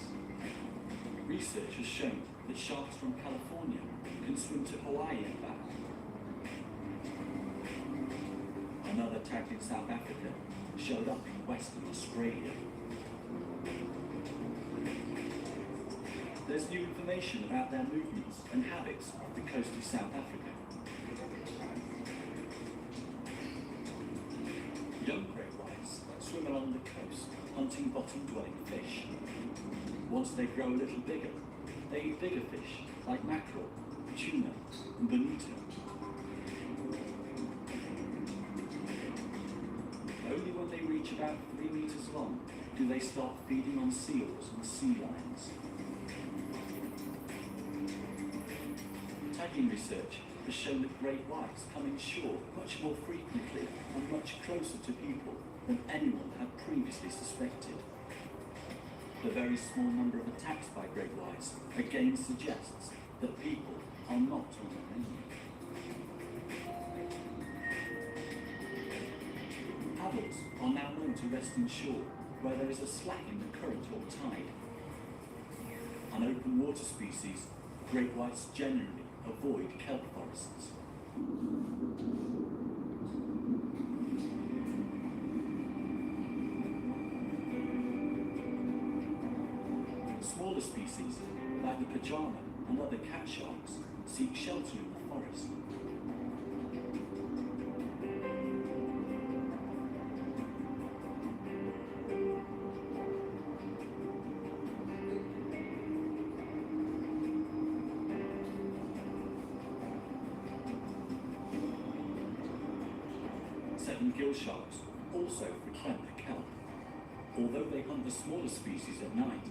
Research has shown that sharks from California can swim to Hawaii and back. Another tagged in South Africa showed up in Western Australia. There's new information about their movements and habits off the coast of South Africa. Young great whites swim along the coast, hunting bottom-dwelling fish. Once they grow a little bigger, they eat bigger fish like mackerel, tuna, and bonito. Only when they reach about 3 meters long do they start feeding on seals and sea lions. Tagging research has shown that great whites come inshore much more frequently and much closer to people than anyone had previously suspected. The very small number of attacks by great whites again suggests that people are not on the menu. Adults are now known to rest inshore where there is a slack in the current or tide. On open water species, great whites generally avoid kelp forests. Smaller species, like the pajama and other cat sharks, seek shelter in the forest. Gill sharks also frequent the kelp. Although they hunt the smaller species at night,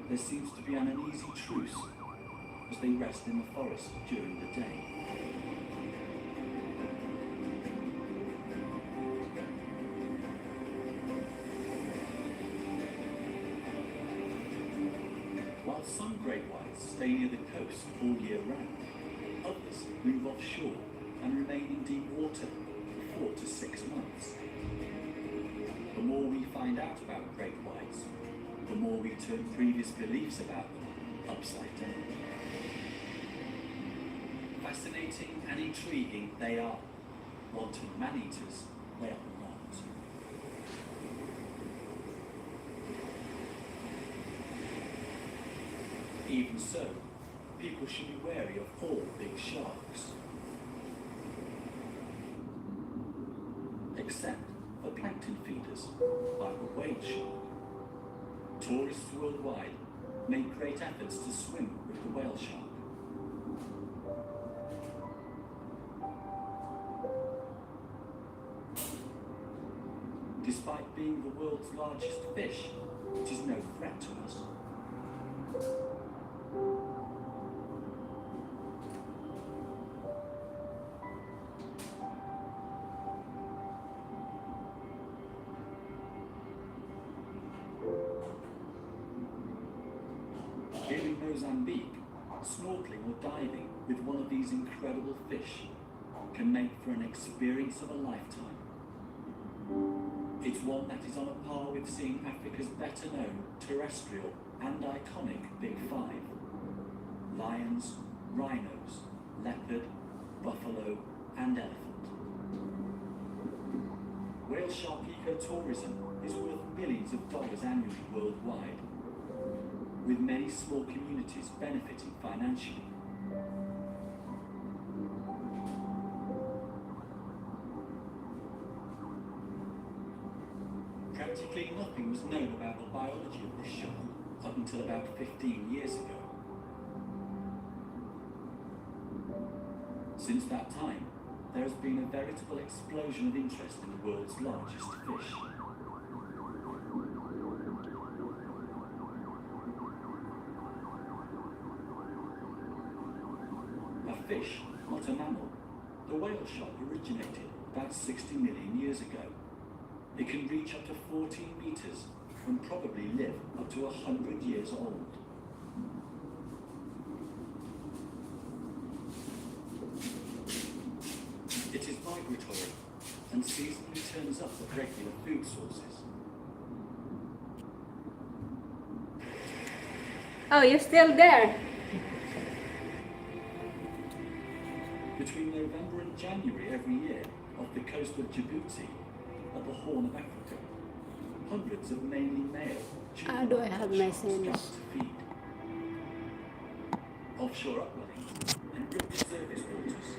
there seems to be an uneasy truce as they rest in the forest during the day. While some great whites stay near the coast all year round, others move offshore and remain in deep water 4 to 6 months. The more we find out about great whites, the more we turn previous beliefs about them upside down. Fascinating and intriguing they are. Wanton man-eaters, they are not. Even so, people should be wary of all big sharks. Except for plankton feeders, like the whale shark. Tourists worldwide make great efforts to swim with the whale shark. Despite being the world's largest fish, it is no threat to us. Here in Mozambique, snorkeling or diving with one of these incredible fish can make for an experience of a lifetime. It's one that is on a par with seeing Africa's better known terrestrial and iconic Big Five: lions, rhinos, leopard, buffalo, and elephant. Whale shark ecotourism is worth millions of dollars annually worldwide, with many small communities benefiting financially. Practically nothing was known about the biology of this shark up until about 15 years ago. Since that time, there has been a veritable explosion of interest in the world's largest fish. A fish, not a mammal. The whale shark originated about 60 million years ago. It can reach up to 14 meters and probably live up to 100 years old. It is migratory and seasonally turns up at regular food sources. Oh, you're still there? Between November and January every year, off the coast of Djibouti, at the Horn of Africa, hundreds of mainly male How do I have my sharks come sandals? to feed. Offshore upwelling and rich surface waters.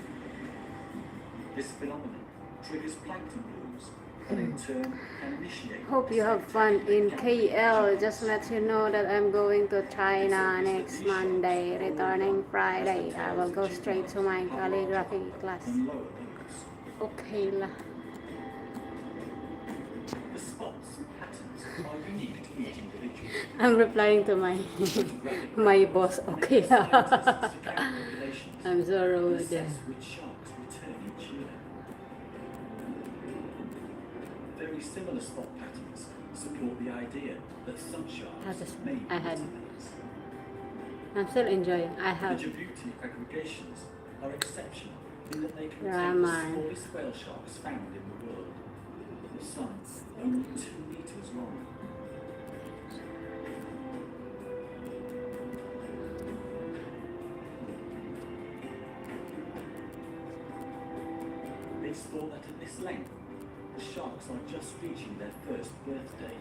This phenomenon triggers plankton blooms and in turn can initiate. Hope you have fun in KL. Just let you know that I'm going to China next Monday, returning Friday. I will go straight to my calligraphy class. And lower those. Okay lah. The spots and patterns are unique to each individual. I'm replying to my my boss. Okay lah. I'm so rude. Assess which sharks return each year. Very similar spot patterns support the idea that some sharks may be I had- predators. I'm still enjoying. I The have Djibouti aggregations are exceptional in that they contain Grammar. the smallest whale sharks found in the world. Some only 2 meters long. It's thought that at this length, the sharks are just reaching their first birthday.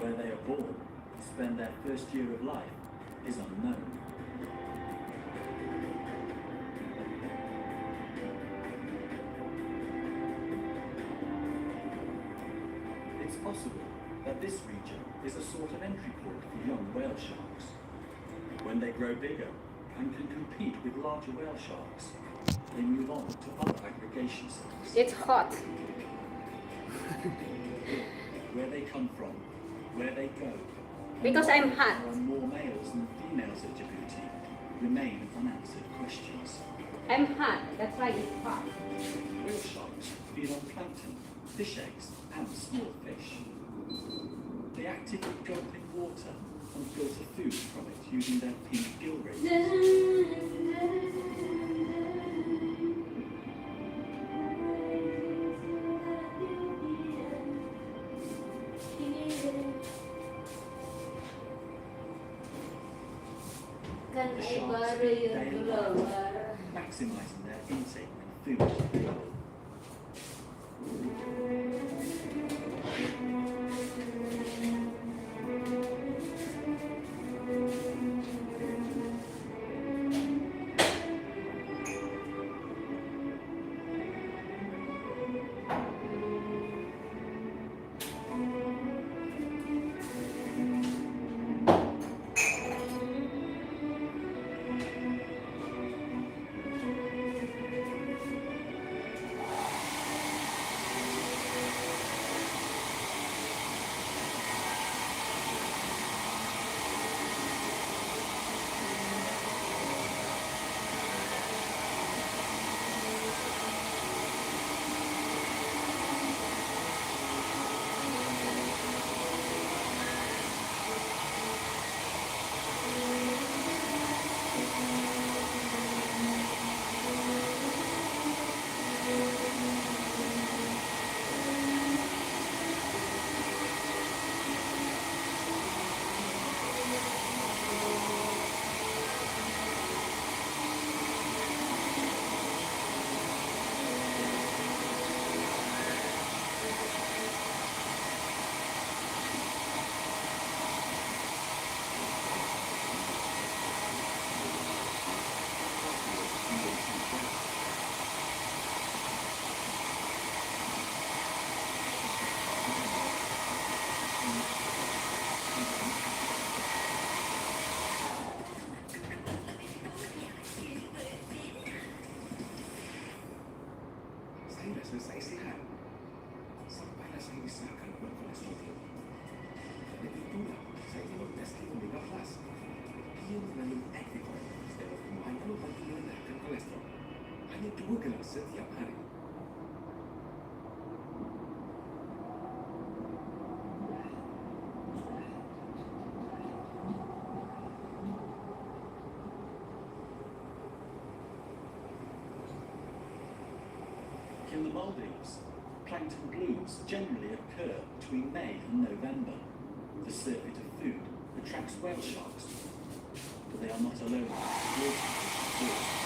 Where they are born, spend their first year of life, is unknown. It's possible that this region is a sort of entry port for young whale sharks. When they grow bigger and can compete with larger whale sharks, they move on to other aggregation sites. it's hot. Where they come from, where they go, Because I'm hot. there are more males than females at Djibouti remain unanswered questions. I'm hot. That's why it's hot. Whale sharks feed on plankton, fish eggs, and small fish. They actively gulp in water and filter food from it using their pink gill rings. The sharks feed day and night, maximising their intake of food. 2 gelas setiap hari. In the Maldives, plankton blooms generally occur between May and November. The surfeit of food attracts whale sharks, but they are not alone. Water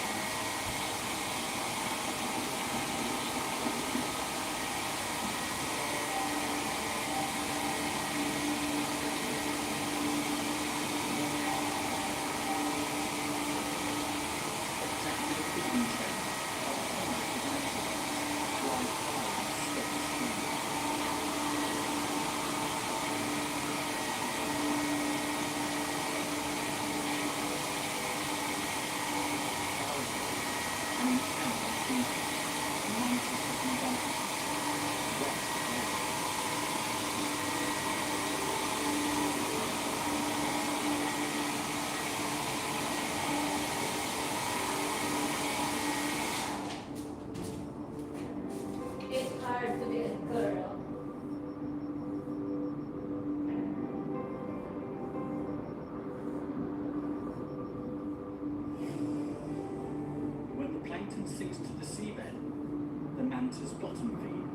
It's hard to be a girl. When the plankton sinks to the seabed, the mantas bottom feed,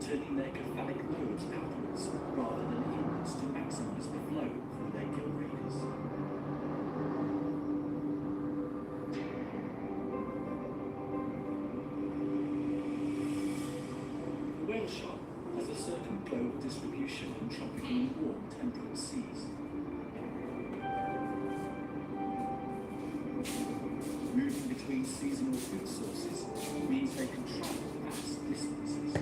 turning their cephalic lobes outwards rather than inwards to maximize the flow through their gill breakers. The whale shark has a certain global distribution in tropical and warm temperate seas. Moving between seasonal food sources means they can travel vast distances.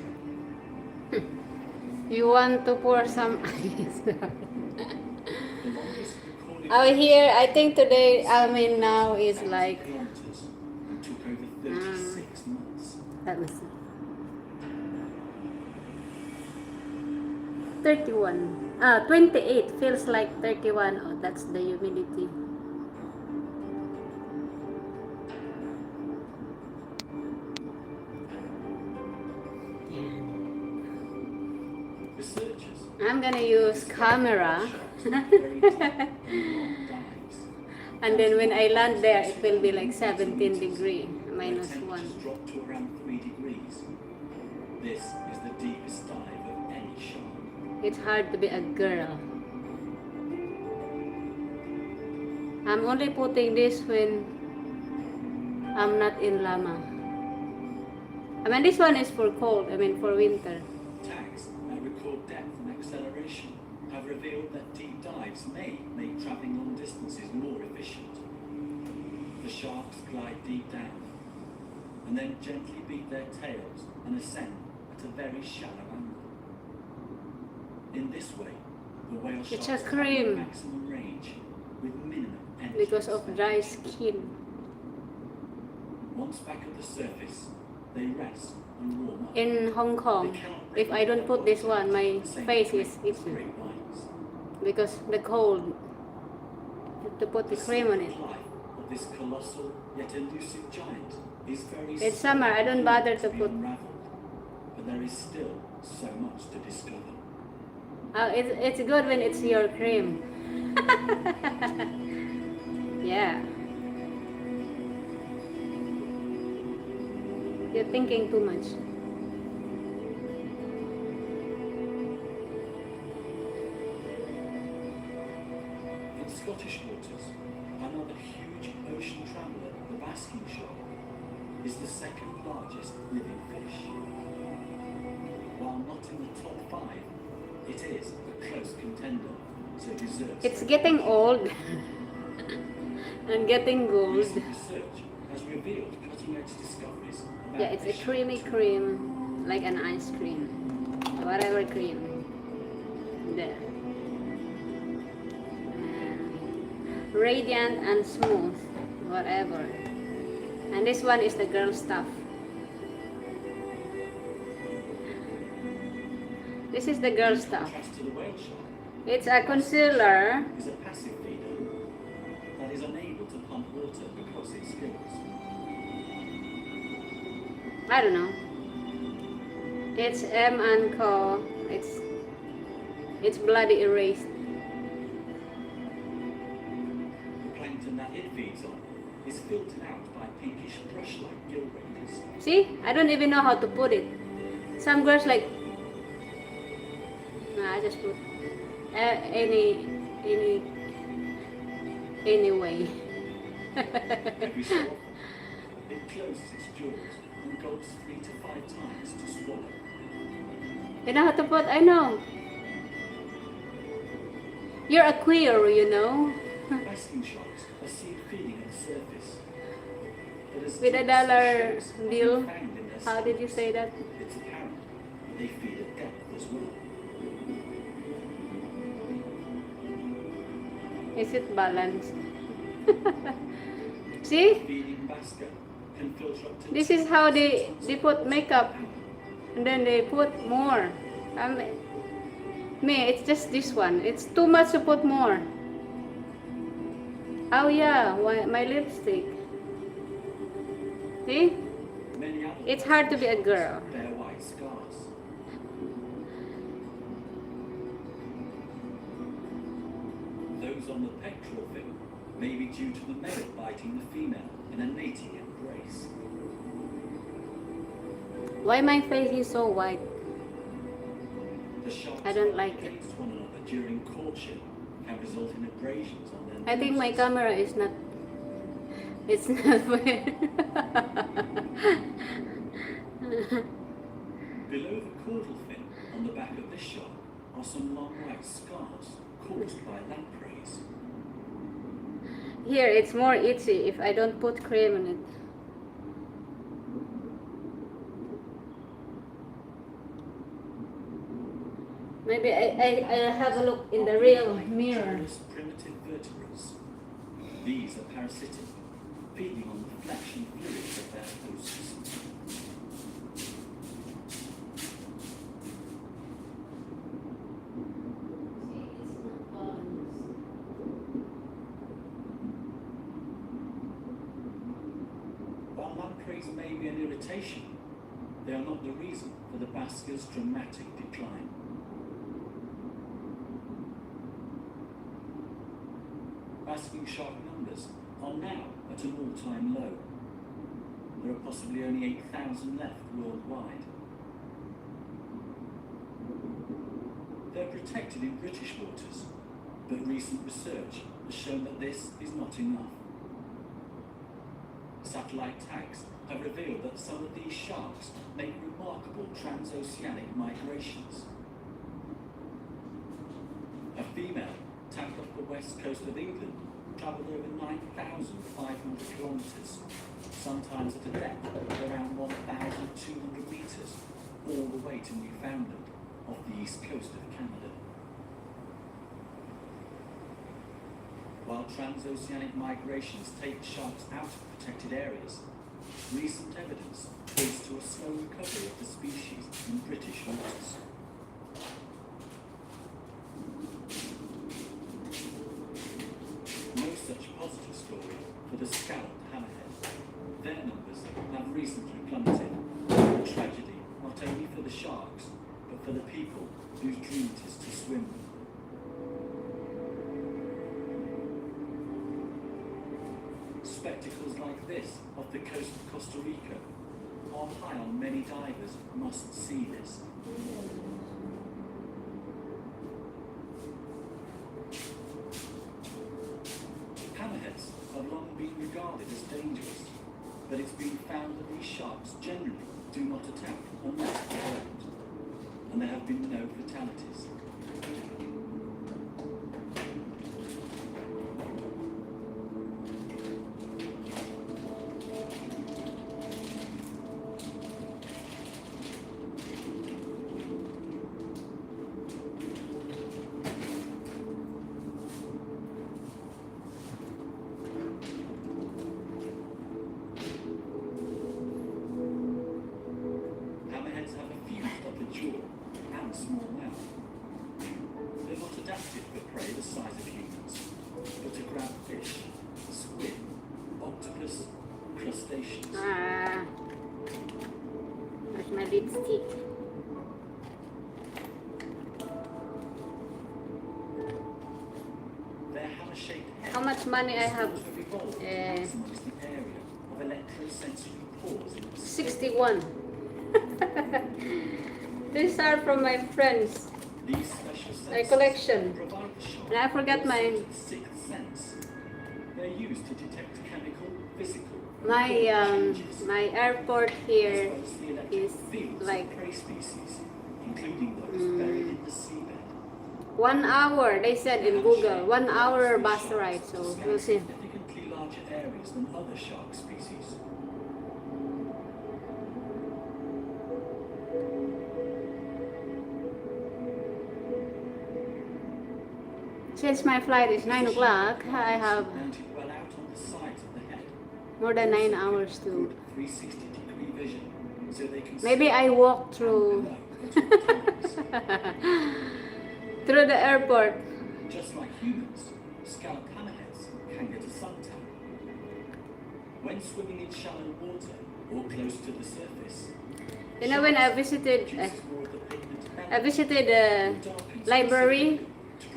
You want to pour some ice? The longest recorded Out here, I think today, now is like, kilometers and took over 36 months. let me see. 31. 28 feels like 31. Oh, that's the humidity. Researchers I'm gonna use camera, very deep and long dives. and then when I land there, it will be like 17 degree, Where -1. temperatures drop to around 3 degrees. This is the deepest dive of any shark. It's hard to be a girl. I'm only putting this when I'm not in Lama. This one is for cold, for winter. Tags that record depth and acceleration have revealed that deep dives may make travelling long distances more efficient. The sharks glide deep down and then gently beat their tails and ascend at a very shallow angle. In this way, the whale It's sharks a have cream. maximum range with minimum energy. Because of dry skin. Once back at the surface, they rest and warm up. In Hong Kong, if I don't put this one, my face is itchy. Great whites. Because the cold, you have to put the cream on it. The life of this colossal yet elusive giant is very It's summer, I don't bother to be put. unraveled, but there is still so much to discover. It's good when it's your cream. Yeah. You're thinking too much. In Scottish waters, another huge ocean traveller, the basking shark, is the second largest living fish. While not in the top 5, it is a close contender, so deserves. It's getting old and getting gold. Recent research has revealed cutting-edge discoveries about Yeah, it's a fish creamy cream, like an ice cream, whatever cream. There. And radiant and smooth, whatever. And this one is the girl stuff. This is the girl stuff. contrast to the whale shark. It's a concealer. Is a passive feeder that is unable to pump water across its gills. I don't know. It's M and Co. It's bloody erased. The plankton that it feeds on is filtered out by pinkish brush-like gill rakers. See, I don't even know how to put it. Some girls like, nah, I just put any way. Every so often, it closes its jaws and gulps 3 to 5 times to swallow. You know how to put? I know. You're a queer, you know. Basking sharks are seen feeding at the surface. But as With a deep dollar as the bill. shells found in their How did you stomachs, say that? it's apparent they feed at depth as well. Is it balanced? See? Feeding basker can filter up to This is how they put makeup. And then they put more. Me, it's just this one. It's too much to put more. Oh yeah, my lipstick. See? many adult It's hard to be a girl. bear white scars. Those on the pectoral fin may be due to the male biting the female in a mating embrace. Why my face is so white? The sharks I don't like it. against one another during courtship can result in abrasions on their I think my noses. camera is not. It's not fair. Below the caudal fin on the back of this shark are some long white scars caused by lampreys. Here, it's more itchy if I don't put cream on it. Maybe I'll have a look in the real mirror. Genus primitive vertebrates. These are parasitic, feeding on the flesh and fluids of their hosts. While lampreys may be an irritation, they are not the reason for the basker's dramatic decline. Basking shark numbers are now at an all-time low. There are possibly only 8,000 left worldwide. They're protected in British waters, but recent research has shown that this is not enough. Satellite tags have revealed that some of these sharks make remarkable transoceanic migrations. A female tagged off the west coast of England travelled over 9,500 kilometres, sometimes at a depth of around 1,200 metres, all the way to Newfoundland, off the east coast of Canada. While transoceanic migrations take sharks out of protected areas, recent evidence points to a slow recovery of the species in British waters. No such positive story for the scalloped hammerhead. Their numbers have recently plummeted. A tragedy not only for the sharks, but for the people whose dream it is to swim them. Spectacles like this off the coast of Costa Rica are high on many divers must see this. Hammerheads have long been regarded as dangerous, but it's been found that these sharks generally do not attack unless provoked, and there have been no fatalities. Hammerheads have a fused upper jaw and small mouth. They're not adapted for prey the size of humans, but to grab fish, squid, octopus, crustaceans. My lipstick. Their hammer-shaped head How much money I have? to revolve to Uh, maximize the area of electrosensory pores in the 61. These are from my friends. These special My sensors collection. provide the shark And I forgot with a my- sort of sixth sense. They're used to detect chemical, physical, and My chemical changes, my airport here as well as the electric is fields like of prey species, including those buried in the seabed. 1 hour. They said in Google 1 hour bus ride. So we'll see. Significantly larger areas than other shark species. Since my flight is 9 o'clock, I have Mounted well out on the sides of the head. more than 9 hours to. Good 360-degree vision, so they can Maybe see I walk through through the airport. Just like humans, scallop hammerheads can get a suntan. When swimming in shallow water or close to the surface, You know, when I visited produces more of the pigment I visited the library,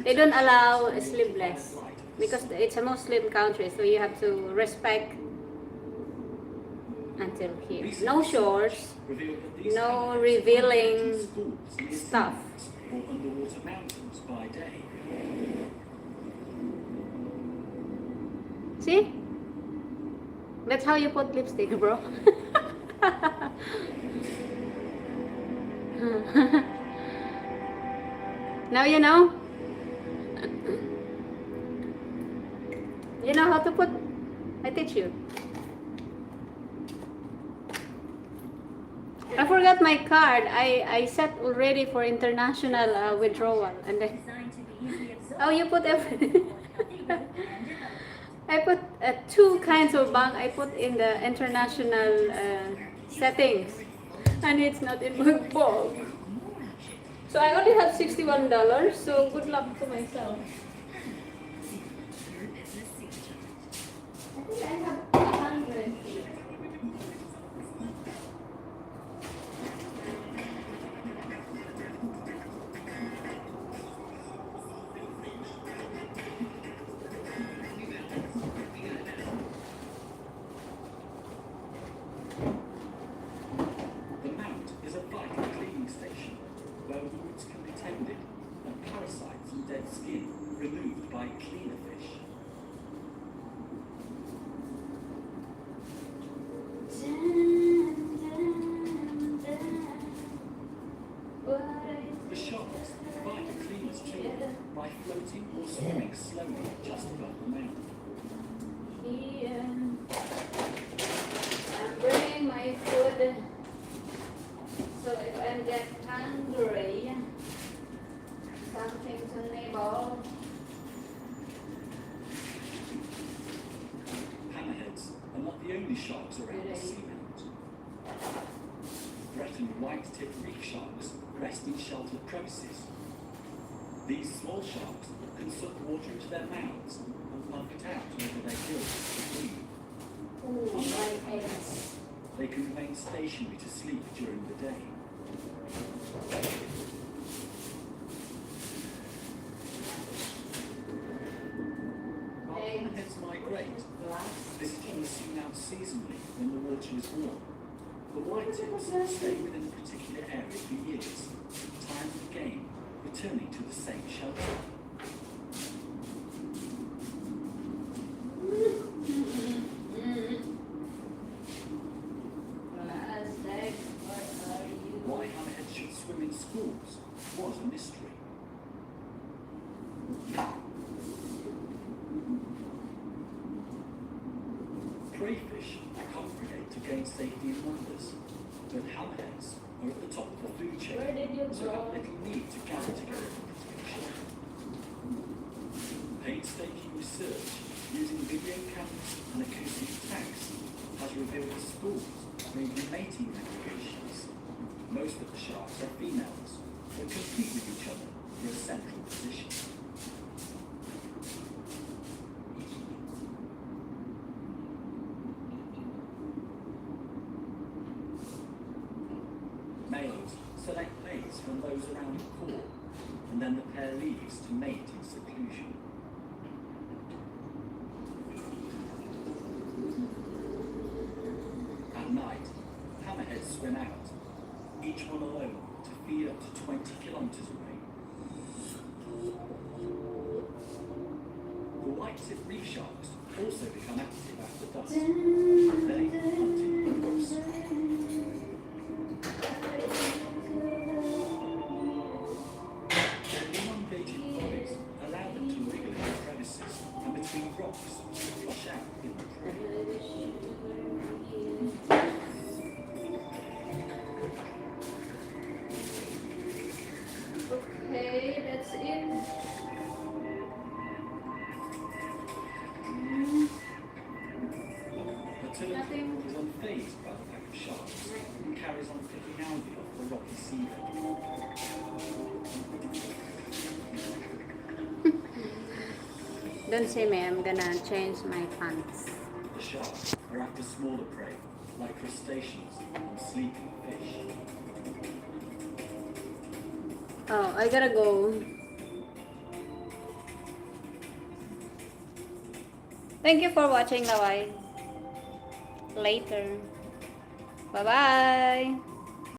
they don't allow sleeveless because it's a Muslim country, so you have to respect until here. No shorts, no revealing stuff. or underwater mountains by day. See? That's how you put lipstick, bro. Now you know? You know how to put? I teach you. I forgot my card. I set already for international withdrawal. And then, Designed to be easily absorbed. oh, you put everything. I put 2 kinds of bank. I put in the international settings, and it's not in my bulk. So I only have $61. So good luck to myself. I think I have 100 here. The mount is a vital cleaning station where wounds can be tended and parasites and dead skin removed by cleaner fish. The sharks provide the cleaners too by floating or swimming slowly just above the mount. Here. I'm bringing my food. So if I get hungry, something to nibble. Hammerheads are not the only sharks around the seamount. Threatened white-tipped reef sharks rest in sheltered crevices. These small sharks can suck water into their mouths and pump it out over their gills to breathe. Ooh, my eggs. They can remain stationary to sleep during the day. While hammerheads migrate, visiting the seamount seasonally when the water is warm. The white-tips stay within a particular area for years, time and game, returning to the same shelter. Plastic, what are you? Why hammerheads should swim in schools was a mystery. Crayfish congregate to gain safety in numbers, but hammerheads are at the top of the food chain, Where did you so go? have little need to gather together for protection. Painstaking research using video cameras and acoustic tags has revealed schools may be mating aggregations. Most of the sharks are females, but compete with each other for a central position. preys from those around the core, and then the pair leaves to mate in seclusion. At night, hammerheads swim out, each one alone, to feed up to 20 kilometers away. The white-tipped reef sharks also become active after dusk. They hunt in groups. Their elongated bodies allow them to wriggle in crevices and between rocks to flush out in the prey. Okay, that's it. The turtle Nothing. is unfazed by the pack of sharks and carries on picking algae off the rocky seabed. Don't see me, I'm gonna change my pants. The sharks are after smaller prey, like crustaceans and sleeping fish. Oh, I gotta go. Thank you for watching, Lawai. Later. Bye-bye.